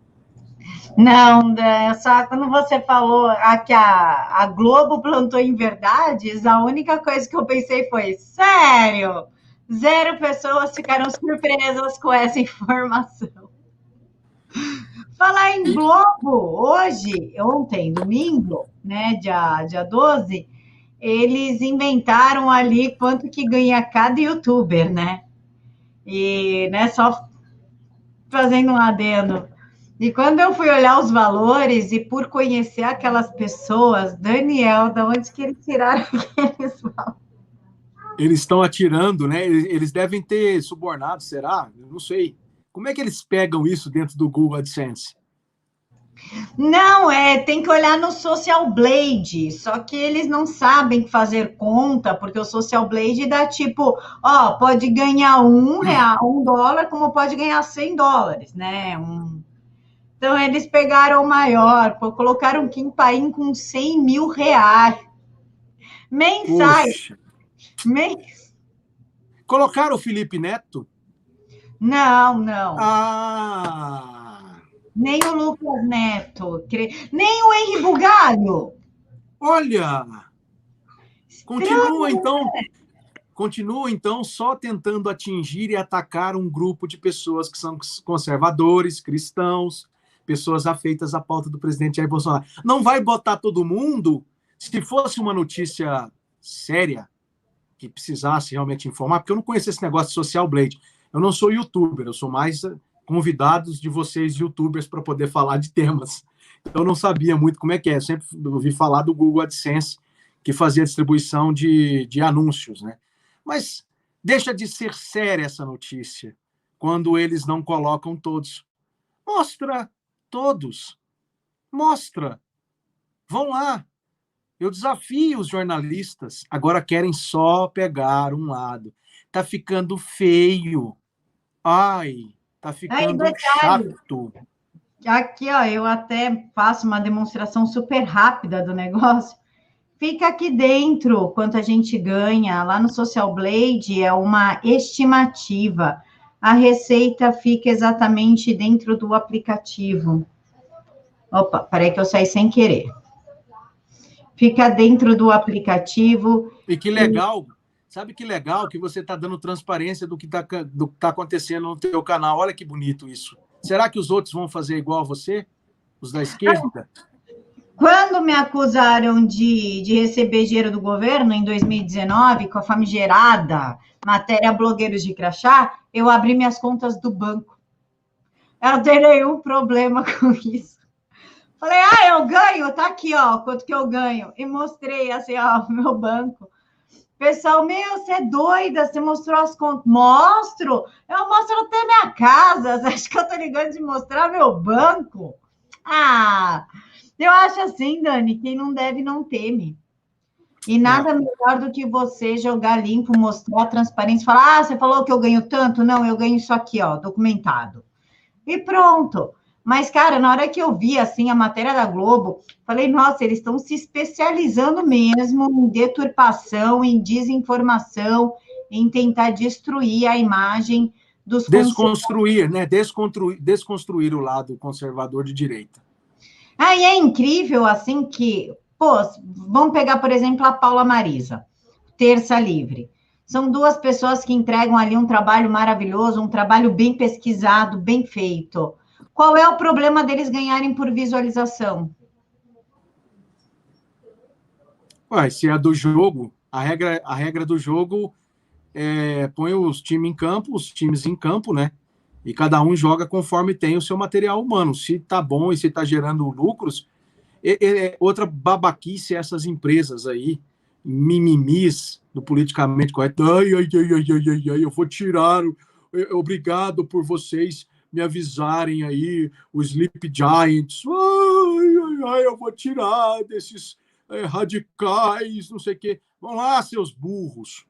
A: Não, só quando você falou que a Globo plantou inverdades, a única coisa que eu pensei foi, sério, 0 pessoas ficaram surpresas com essa informação. Falar em Globo, ontem, domingo, né, dia 12, eles inventaram ali quanto que ganha cada youtuber, né? E, né, só fazendo um adendo. E quando eu fui olhar os valores e por conhecer aquelas pessoas, Daniel, de onde que eles tiraram aqueles valores?
B: Eles estão atirando, né? Eles devem ter subornado, será? Eu não sei. Como é que eles pegam isso dentro do Google AdSense?
A: Não, tem que olhar no Social Blade, só que eles não sabem fazer conta, porque o Social Blade dá tipo, pode ganhar $1, como pode ganhar $100, né? Então, eles pegaram o maior, colocaram um Kim Paim com R$100 mil mensais.
B: Colocaram o Felipe Neto?
A: Não.
B: Ah!
A: Nem o Lucas Neto, nem o Henri Bugalho.
B: Olha! Continua, então, só tentando atingir e atacar um grupo de pessoas que são conservadores, cristãos, pessoas afeitas à pauta do presidente Jair Bolsonaro. Não vai botar todo mundo? Se fosse uma notícia séria, que precisasse realmente informar, porque eu não conheço esse negócio de Social Blade. Eu não sou youtuber, eu sou mais convidados de vocês, youtubers, para poder falar de temas. Eu não sabia muito como é que é. Eu sempre ouvi falar do Google AdSense, que fazia distribuição de anúncios, né? Mas deixa de ser séria essa notícia quando eles não colocam todos. Mostra todos. Mostra. Vão lá. Eu desafio os jornalistas. Agora querem só pegar um lado. Tá ficando feio. Ai, tá ficando chato.
A: Aqui, eu até faço uma demonstração super rápida do negócio. Fica aqui dentro quanto a gente ganha. Lá no Social Blade é uma estimativa. A receita fica exatamente dentro do aplicativo. Opa, peraí que eu saí sem querer. Fica dentro do aplicativo.
B: E que legal, sabe que legal que você está dando transparência do que tá acontecendo no teu canal. Olha que bonito isso. Será que os outros vão fazer igual a você? Os da esquerda?
A: Quando me acusaram de receber dinheiro do governo, em 2019, com a famigerada matéria Blogueiros de Crachá, eu abri minhas contas do banco. Eu não tenho nenhum problema com isso. Falei, eu ganho, tá aqui, quanto que eu ganho. E mostrei, assim, meu banco. Pessoal, você é doida, você mostrou as contas. Mostro, eu mostro até minha casa. Você acha que eu tô ligando de mostrar meu banco? Eu acho assim, Dani, quem não deve não teme. E nada melhor do que você jogar limpo, mostrar a transparência, falar, você falou que eu ganho tanto? Não, eu ganho isso aqui, documentado. E pronto. Mas, cara, na hora que eu vi, assim, a matéria da Globo, falei, nossa, eles estão se especializando mesmo em deturpação, em desinformação, em tentar destruir a imagem dos...
B: Desconstruir, né? Desconstruir o lado conservador de direita.
A: E é incrível, assim, que... vamos pegar, por exemplo, a Paula Marisa, Terça Livre. São 2 pessoas que entregam ali um trabalho maravilhoso, um trabalho bem pesquisado, bem feito. Qual é o problema deles ganharem por visualização?
B: Ué, se é do jogo, a regra do jogo põe os times em campo, né? E cada um joga conforme tem o seu material humano. Se tá bom e se tá gerando lucros, outra babaquice é essas empresas aí, mimimis do politicamente correto. Ai, eu vou tirar. Obrigado por vocês me avisarem aí, os Sleep Giants. Eu vou tirar desses radicais, não sei o quê. Vão lá, seus burros.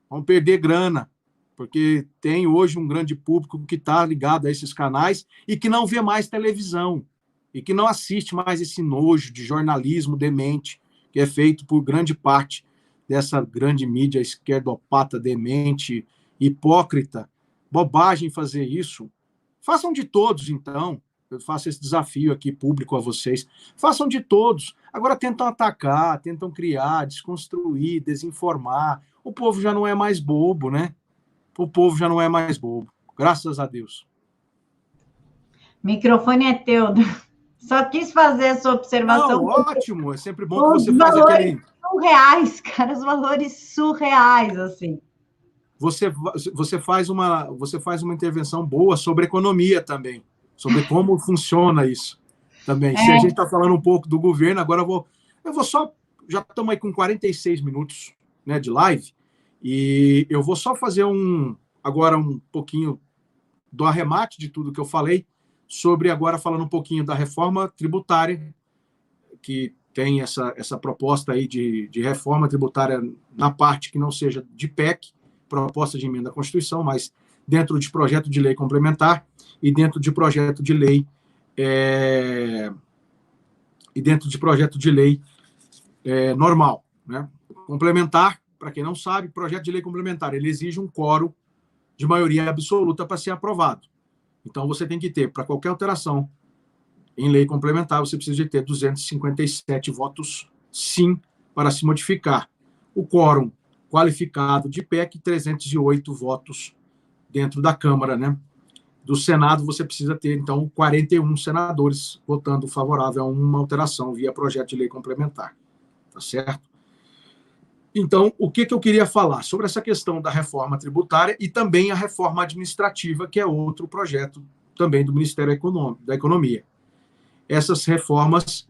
B: Vão perder grana, porque tem hoje um grande público que está ligado a esses canais e que não vê mais televisão e que não assiste mais esse nojo de jornalismo demente que é feito por grande parte dessa grande mídia esquerdopata, demente, hipócrita. Bobagem fazer isso. Façam de todos, então. Eu faço esse desafio aqui público a vocês. Façam de todos. Agora tentam atacar, tentam criar, desconstruir, desinformar. O povo já não é mais bobo, né? O povo já não é mais bobo. Graças a Deus.
A: Microfone é teu. Só quis fazer essa observação.
B: Não, ótimo. É sempre bom que
A: Os
B: você faz
A: valores
B: aquele...
A: surreais, cara. Os valores surreais, assim.
B: Você faz uma intervenção boa sobre economia também, sobre como funciona isso também. Se a gente está falando um pouco do governo, agora eu vou só, já estamos aí com 46 minutos, né, de live, e eu vou só fazer agora um pouquinho do arremate de tudo que eu falei, sobre agora falando um pouquinho da reforma tributária, que tem essa proposta aí de reforma tributária na parte que não seja de PEC, proposta de emenda à Constituição, mas dentro de projeto de lei complementar e dentro de projeto de lei normal, né? Complementar, para quem não sabe, projeto de lei complementar, ele exige um quórum de maioria absoluta para ser aprovado. Então, você tem que ter, para qualquer alteração em lei complementar, você precisa de ter 257 votos sim para se modificar. O quórum qualificado de PEC, 308 votos dentro da Câmara, né? Do Senado, você precisa ter, então, 41 senadores votando favorável a uma alteração via projeto de lei complementar. Tá certo? Então, o que eu queria falar? Sobre essa questão da reforma tributária e também a reforma administrativa, que é outro projeto também do Ministério da Economia. Essas reformas,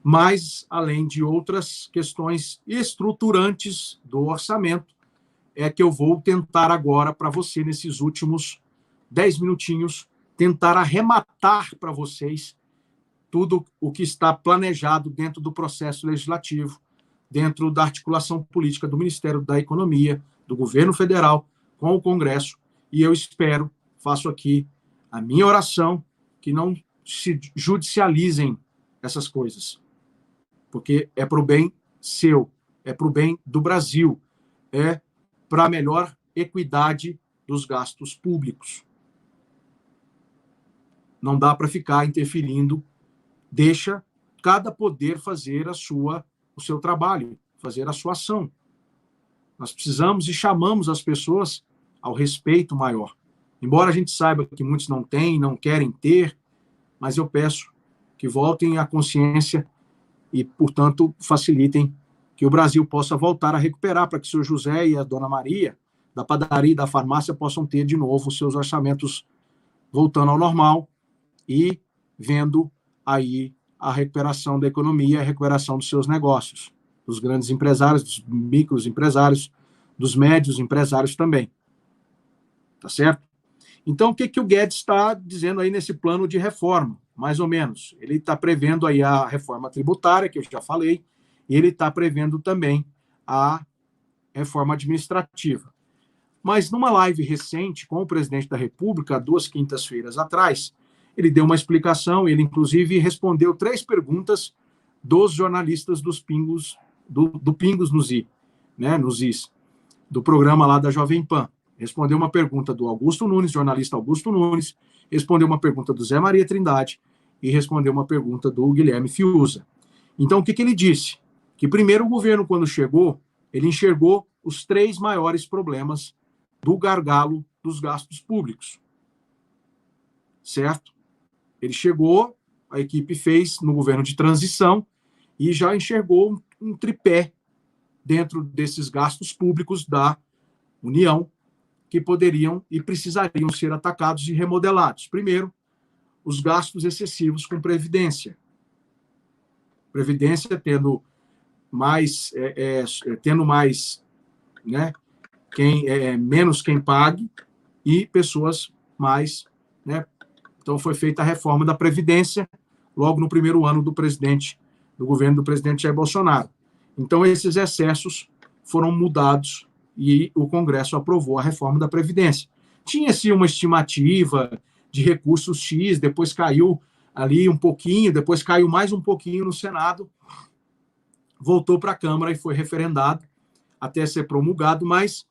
B: mas além de outras questões estruturantes do orçamento, é que eu vou tentar agora para você, nesses últimos 10 minutinhos, tentar arrematar para vocês tudo o que está planejado dentro do processo legislativo, dentro da articulação política do Ministério da Economia, do governo federal, com o Congresso, e eu espero, faço aqui a minha oração, que não se judicializem essas coisas, porque é para o bem seu, é para o bem do Brasil, é para a melhor equidade dos gastos públicos. Não dá para ficar interferindo, deixa cada poder fazer o seu trabalho, fazer a sua ação. Nós precisamos e chamamos as pessoas ao respeito maior. Embora a gente saiba que muitos não têm, não querem ter, mas eu peço que voltem à consciência e, portanto, facilitem que o Brasil possa voltar a recuperar, para que o senhor José e a dona Maria, da padaria e da farmácia, possam ter de novo os seus orçamentos voltando ao normal e vendo aí a recuperação da economia, a recuperação dos seus negócios, dos grandes empresários, dos micros empresários, dos médios empresários também. Tá certo? Então, o que o Guedes está dizendo aí nesse plano de reforma? Mais ou menos. Ele está prevendo aí a reforma tributária, que eu já falei, e ele está prevendo também a reforma administrativa. Mas numa live recente com o presidente da República, 2 quintas-feiras atrás, ele deu uma explicação, ele inclusive respondeu 3 perguntas dos jornalistas dos Pingos, do Pingos nos I, né, nos Is, do programa lá da Jovem Pan. Respondeu uma pergunta do Augusto Nunes, jornalista Augusto Nunes, respondeu uma pergunta do Zé Maria Trindade e respondeu uma pergunta do Guilherme Fiuza. Então, o que ele disse? Que primeiro o governo, quando chegou, ele enxergou os 3 maiores problemas do gargalo dos gastos públicos. Certo? Ele chegou, a equipe fez no governo de transição e já enxergou um tripé dentro desses gastos públicos da União, que poderiam e precisariam ser atacados e remodelados. Primeiro, os gastos excessivos com previdência. Previdência tendo mais, né, menos quem pague e pessoas mais, né? Então foi feita a reforma da Previdência logo no primeiro ano do governo do presidente Jair Bolsonaro. Então esses excessos foram mudados e o Congresso aprovou a reforma da Previdência. Tinha-se uma estimativa de recursos X, depois caiu ali um pouquinho, depois caiu mais um pouquinho no Senado, voltou para a Câmara e foi referendado até ser promulgado, mas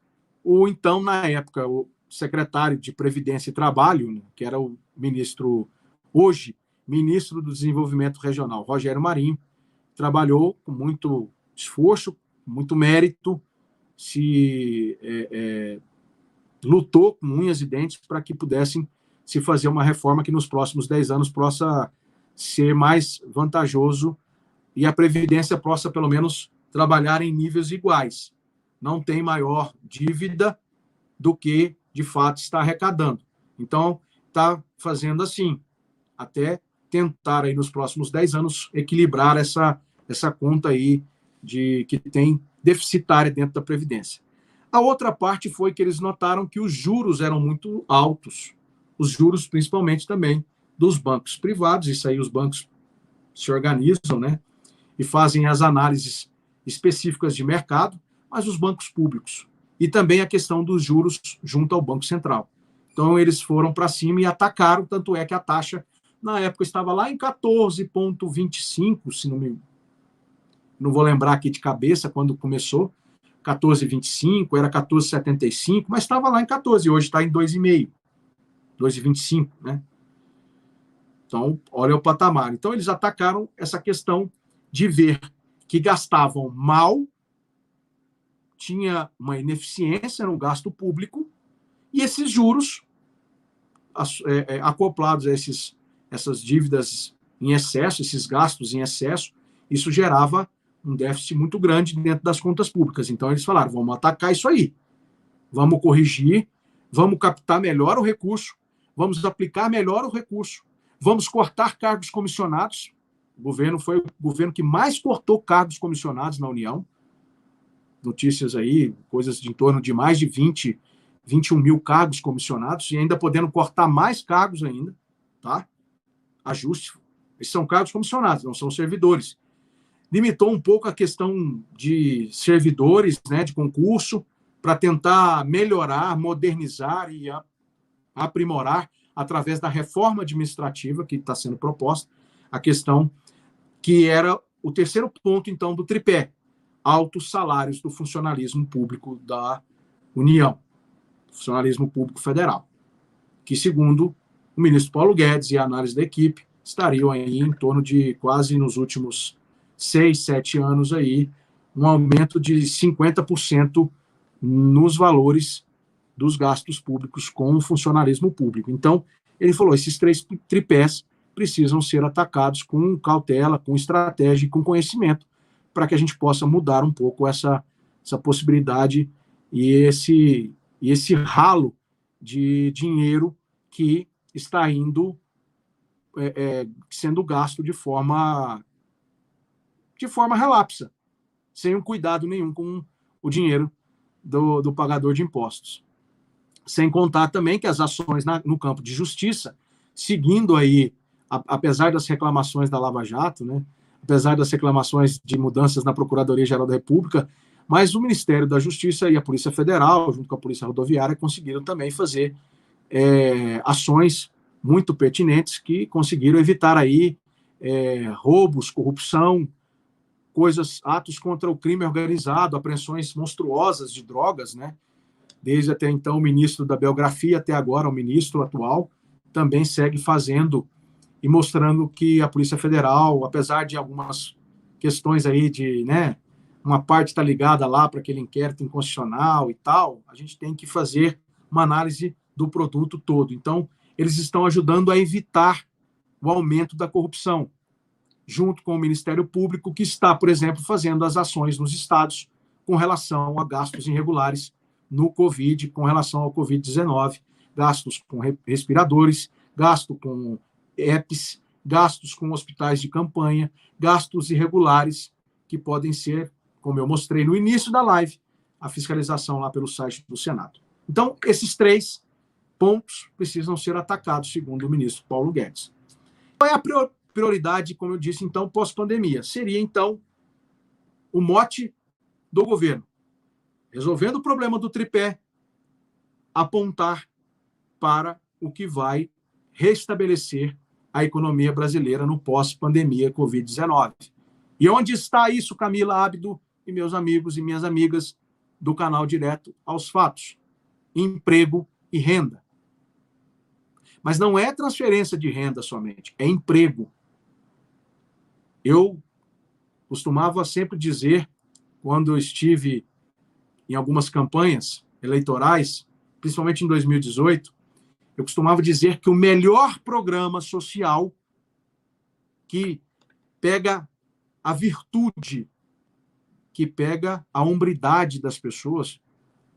B: então, na época, o secretário de Previdência e Trabalho, que era o ministro, hoje, ministro do Desenvolvimento Regional, Rogério Marinho, trabalhou com muito esforço, muito mérito, lutou com unhas e dentes para que pudessem se fazer uma reforma que nos próximos 10 anos possa ser mais vantajoso e a Previdência possa, pelo menos, trabalhar em níveis iguais. Não tem maior dívida do que, de fato, está arrecadando. Então, está fazendo assim, até tentar, aí, nos próximos 10 anos, equilibrar essa conta aí que tem deficitária dentro da Previdência. A outra parte foi que eles notaram que os juros eram muito altos, os juros, principalmente, também dos bancos privados. Isso aí os bancos se organizam, né, e fazem as análises específicas de mercado, mas os bancos públicos. E também a questão dos juros junto ao Banco Central. Então, eles foram para cima e atacaram, tanto é que a taxa, na época, estava lá em 14,25, se não vou lembrar aqui de cabeça quando começou, 14,25, era 14,75, mas estava lá em 14, hoje está em 2,5, 2,25, né? Então, olha o patamar. Então, eles atacaram essa questão de ver que gastavam mal, tinha uma ineficiência no gasto público, e esses juros acoplados a essas dívidas em excesso, esses gastos em excesso, isso gerava um déficit muito grande dentro das contas públicas. Então, eles falaram, vamos atacar isso aí, vamos corrigir, vamos captar melhor o recurso, vamos aplicar melhor o recurso, vamos cortar cargos comissionados. O governo foi o governo que mais cortou cargos comissionados na União. Notícias aí, coisas de em torno de mais de 21 mil cargos comissionados, e ainda podendo cortar mais cargos ainda, tá? Ajuste. Esses são cargos comissionados, não são servidores. Limitou um pouco a questão de servidores, né, de concurso, para tentar melhorar, modernizar e aprimorar, através da reforma administrativa que está sendo proposta, a questão que era o terceiro ponto, então, do tripé, altos salários do funcionalismo público da União, funcionalismo público federal, que, segundo o ministro Paulo Guedes e a análise da equipe, estariam aí em torno de quase nos últimos 6, 7 anos aí, um aumento de 50% nos valores dos gastos públicos com o funcionalismo público. Então, ele falou, esses 3 tripés precisam ser atacados com cautela, com estratégia e com conhecimento, para que a gente possa mudar um pouco essa possibilidade e esse ralo de dinheiro que está sendo gasto de forma relapsa, sem um cuidado nenhum com o dinheiro do pagador de impostos. Sem contar também que as ações no campo de justiça, seguindo aí, apesar das reclamações da Lava Jato, né, apesar das reclamações de mudanças na Procuradoria-Geral da República, mas o Ministério da Justiça e a Polícia Federal, junto com a Polícia Rodoviária, conseguiram também fazer ações muito pertinentes que conseguiram evitar aí roubos, corrupção, atos contra o crime organizado, apreensões monstruosas de drogas, né? Desde até então o ministro da Biografia até agora o ministro atual também segue fazendo e mostrando que a Polícia Federal, apesar de algumas questões aí de, né, uma parte está ligada lá para aquele inquérito inconstitucional e tal, a gente tem que fazer uma análise do produto todo. Então, eles estão ajudando a evitar o aumento da corrupção, junto com o Ministério Público, que está, por exemplo, fazendo as ações nos estados com relação a gastos irregulares no Covid, com relação ao Covid-19, gastos com respiradores, gasto com EPIs, gastos com hospitais de campanha, gastos irregulares que podem ser, como eu mostrei no início da live, a fiscalização lá pelo site do Senado. Então, esses 3 pontos precisam ser atacados, segundo o ministro Paulo Guedes. Qual é a prioridade, como eu disse, então, pós-pandemia? Seria, então, o mote do governo, resolvendo o problema do tripé, apontar para o que vai restabelecer a economia brasileira no pós-pandemia Covid-19. E onde está isso, Camila Abdo e meus amigos e minhas amigas do canal Direto aos Fatos? Emprego e renda. Mas não é transferência de renda somente, é emprego. Eu costumava sempre dizer, quando eu estive em algumas campanhas eleitorais, principalmente em 2018, eu costumava dizer que o melhor programa social que pega a virtude, que pega a hombridade das pessoas,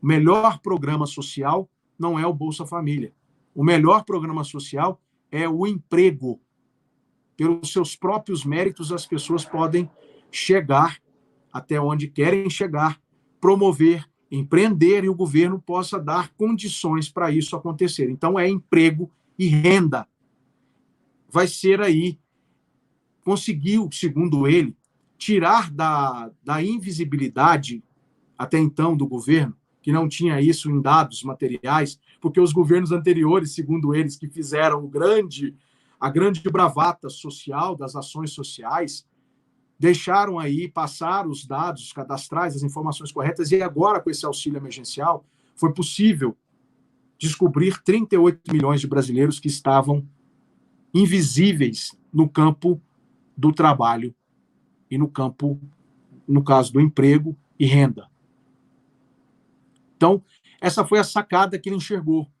B: o melhor programa social não é o Bolsa Família. O melhor programa social é o emprego. Pelos seus próprios méritos, as pessoas podem chegar até onde querem chegar, promover, empreender, e o governo possa dar condições para isso acontecer. Então, é emprego e renda. Vai ser aí, conseguiu, segundo ele, tirar da invisibilidade, até então, do governo, que não tinha isso em dados materiais, porque os governos anteriores, segundo eles, que fizeram a grande bravata social das ações sociais, deixaram aí passar os dados cadastrais, as informações corretas, e agora, com esse auxílio emergencial, foi possível descobrir 38 milhões de brasileiros que estavam invisíveis no campo do trabalho e no campo, no caso do emprego e renda. Então, essa foi a sacada que ele enxergou.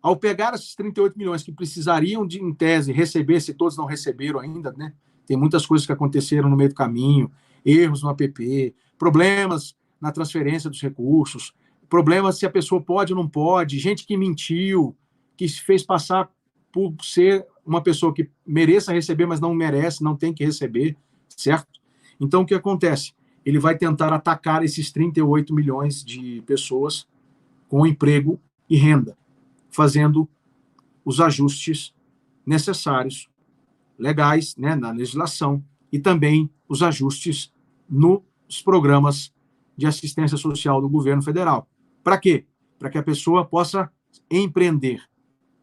B: Ao pegar esses 38 milhões que precisariam, em tese, receber, se todos não receberam ainda, né? Tem muitas coisas que aconteceram no meio do caminho, erros no APP, problemas na transferência dos recursos, problemas se a pessoa pode ou não pode, gente que mentiu, que se fez passar por ser uma pessoa que mereça receber, mas não merece, não tem que receber, certo? Então, o que acontece? Ele vai tentar atacar esses 38 milhões de pessoas com emprego e renda, fazendo os ajustes necessários, legais, né, na legislação, e também os ajustes nos programas de assistência social do governo federal. Para quê? Para que a pessoa possa empreender,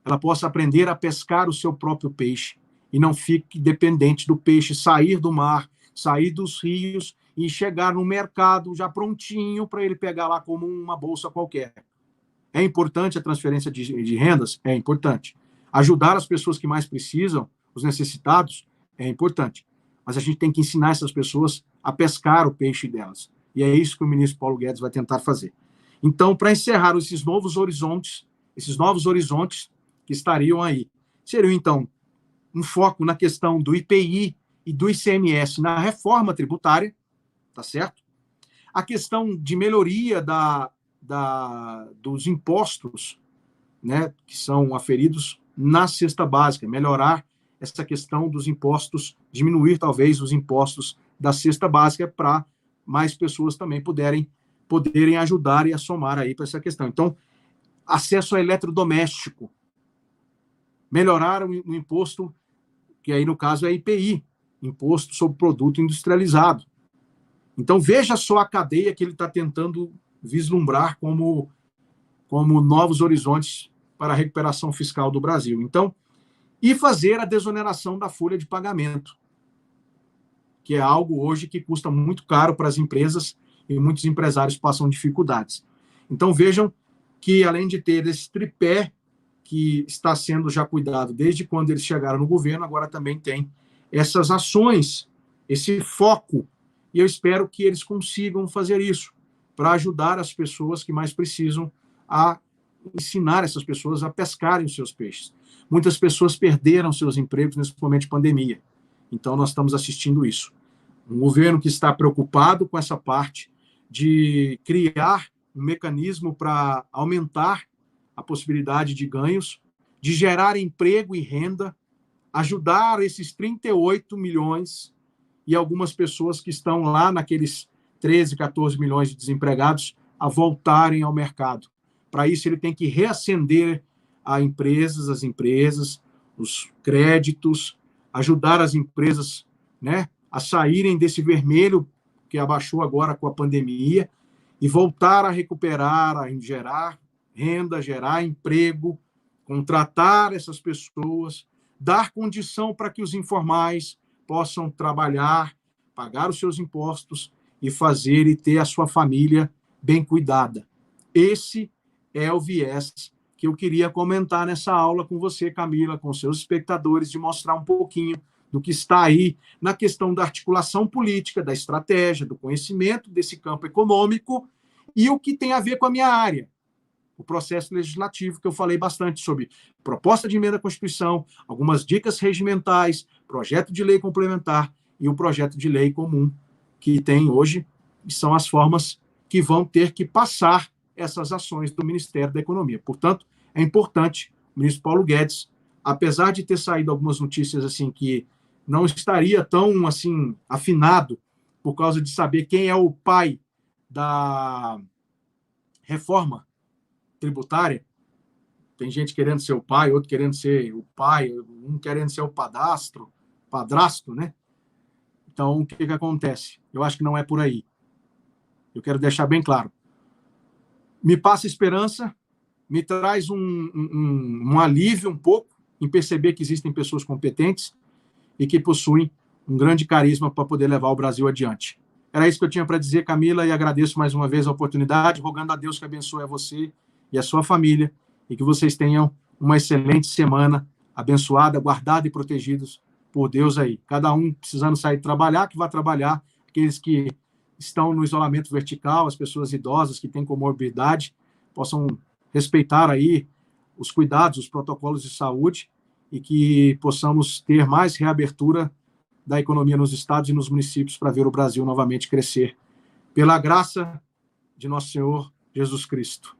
B: ela possa aprender a pescar o seu próprio peixe e não fique dependente do peixe sair do mar, sair dos rios e chegar no mercado já prontinho para ele pegar lá como uma bolsa qualquer. É importante a transferência de rendas? É importante. Ajudar as pessoas que mais precisam, os necessitados, é importante. Mas a gente tem que ensinar essas pessoas a pescar o peixe delas. E é isso que o ministro Paulo Guedes vai tentar fazer. Então, para encerrar esses novos horizontes que estariam aí, seriam, então, um foco na questão do IPI e do ICMS na reforma tributária, tá certo? A questão de melhoria dos impostos, né, que são aferidos na cesta básica, melhorar essa questão dos impostos, diminuir talvez os impostos da cesta básica para mais pessoas também poderem ajudar e a somar aí para essa questão. Então, acesso a eletrodoméstico, melhorar o imposto, que aí no caso é IPI, Imposto sobre Produto Industrializado. Então, veja só a cadeia que ele está tentando vislumbrar como novos horizontes para a recuperação fiscal do Brasil. Então, e fazer a desoneração da folha de pagamento, que é algo hoje que custa muito caro para as empresas e muitos empresários passam dificuldades. Então, vejam que, além de ter esse tripé que está sendo já cuidado desde quando eles chegaram no governo, agora também tem essas ações, esse foco, e eu espero que eles consigam fazer isso para ajudar as pessoas que mais precisam a ensinar essas pessoas a pescarem os seus peixes. Muitas pessoas perderam seus empregos nesse momento de pandemia. Então, nós estamos assistindo isso. Um governo que está preocupado com essa parte de criar um mecanismo para aumentar a possibilidade de ganhos, de gerar emprego e renda, ajudar esses 38 milhões e algumas pessoas que estão lá naqueles 13, 14 milhões de desempregados a voltarem ao mercado. Para isso, ele tem que reacender as empresas, os créditos, ajudar as empresas, né, a saírem desse vermelho que abaixou agora com a pandemia e voltar a recuperar, a gerar renda, gerar emprego, contratar essas pessoas, dar condição para que os informais possam trabalhar, pagar os seus impostos e fazer e ter a sua família bem cuidada. Esse é o viés que eu queria comentar nessa aula com você, Camila, com seus espectadores, de mostrar um pouquinho do que está aí na questão da articulação política, da estratégia, do conhecimento desse campo econômico e o que tem a ver com a minha área, o processo legislativo, que eu falei bastante sobre proposta de emenda à Constituição, algumas dicas regimentais, projeto de lei complementar e o projeto de lei comum que tem hoje, e são as formas que vão ter que passar essas ações do Ministério da Economia. Portanto, é importante o ministro Paulo Guedes, apesar de ter saído algumas notícias assim que não estaria tão assim afinado por causa de saber quem é o pai da reforma tributária. Tem gente querendo ser o pai, outro querendo ser o pai, um querendo ser o padrasto, né? Então, o que acontece? Eu acho que não é por aí. Eu quero deixar bem claro. Me passa esperança, me traz um alívio um pouco em perceber que existem pessoas competentes e que possuem um grande carisma para poder levar o Brasil adiante. Era isso que eu tinha para dizer, Camila, e agradeço mais uma vez a oportunidade, rogando a Deus que abençoe a você e a sua família, e que vocês tenham uma excelente semana, abençoada, guardada e protegidos por Deus aí. Cada um precisando sair de trabalhar, que vá trabalhar, aqueles que estão no isolamento vertical, as pessoas idosas que têm comorbidade, possam respeitar aí os cuidados, os protocolos de saúde, e que possamos ter mais reabertura da economia nos estados e nos municípios para ver o Brasil novamente crescer. Pela graça de nosso Senhor Jesus Cristo.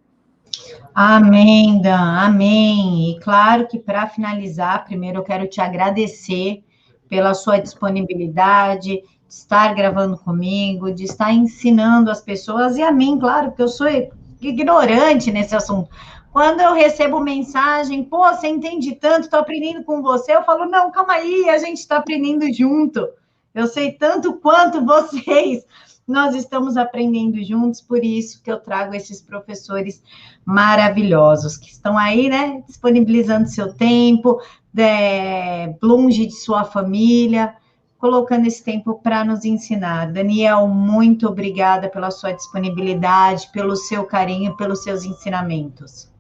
A: Amém, Dan, amém. E claro que para finalizar, primeiro eu quero te agradecer pela sua disponibilidade, de estar gravando comigo, de estar ensinando as pessoas, e a mim, claro, porque eu sou ignorante nesse assunto. Quando eu recebo mensagem, pô, você entende tanto, estou aprendendo com você, eu falo, não, calma aí, a gente está aprendendo junto. Eu sei tanto quanto vocês, nós estamos aprendendo juntos, por isso que eu trago esses professores maravilhosos, que estão aí, né, disponibilizando seu tempo, longe de sua família, colocando esse tempo para nos ensinar. Daniel, muito obrigada pela sua disponibilidade, pelo seu carinho, pelos seus ensinamentos.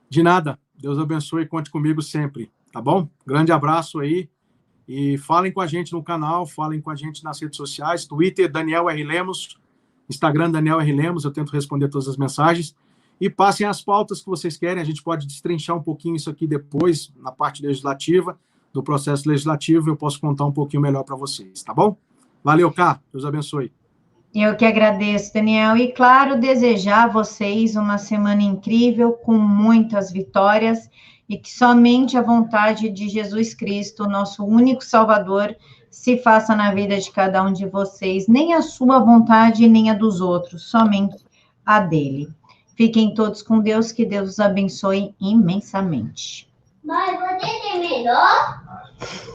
B: De nada. Deus abençoe e conte comigo sempre, tá bom? Grande abraço aí. E falem com a gente no canal, falem com a gente nas redes sociais, Twitter, Daniel R. Lemos, Instagram, Daniel R. Lemos, eu tento responder todas as mensagens. E passem as pautas que vocês querem, a gente pode destrinchar um pouquinho isso aqui depois, na parte legislativa, do processo legislativo, eu posso contar um pouquinho melhor para vocês, tá bom? Valeu, Cá, Deus abençoe.
A: Eu que agradeço, Daniel, e claro, desejar a vocês uma semana incrível, com muitas vitórias, e que somente a vontade de Jesus Cristo, nosso único Salvador, se faça na vida de cada um de vocês, nem a sua vontade, nem a dos outros, somente a dele. Fiquem todos com Deus, que Deus os abençoe imensamente.
C: Mas você tem melhor?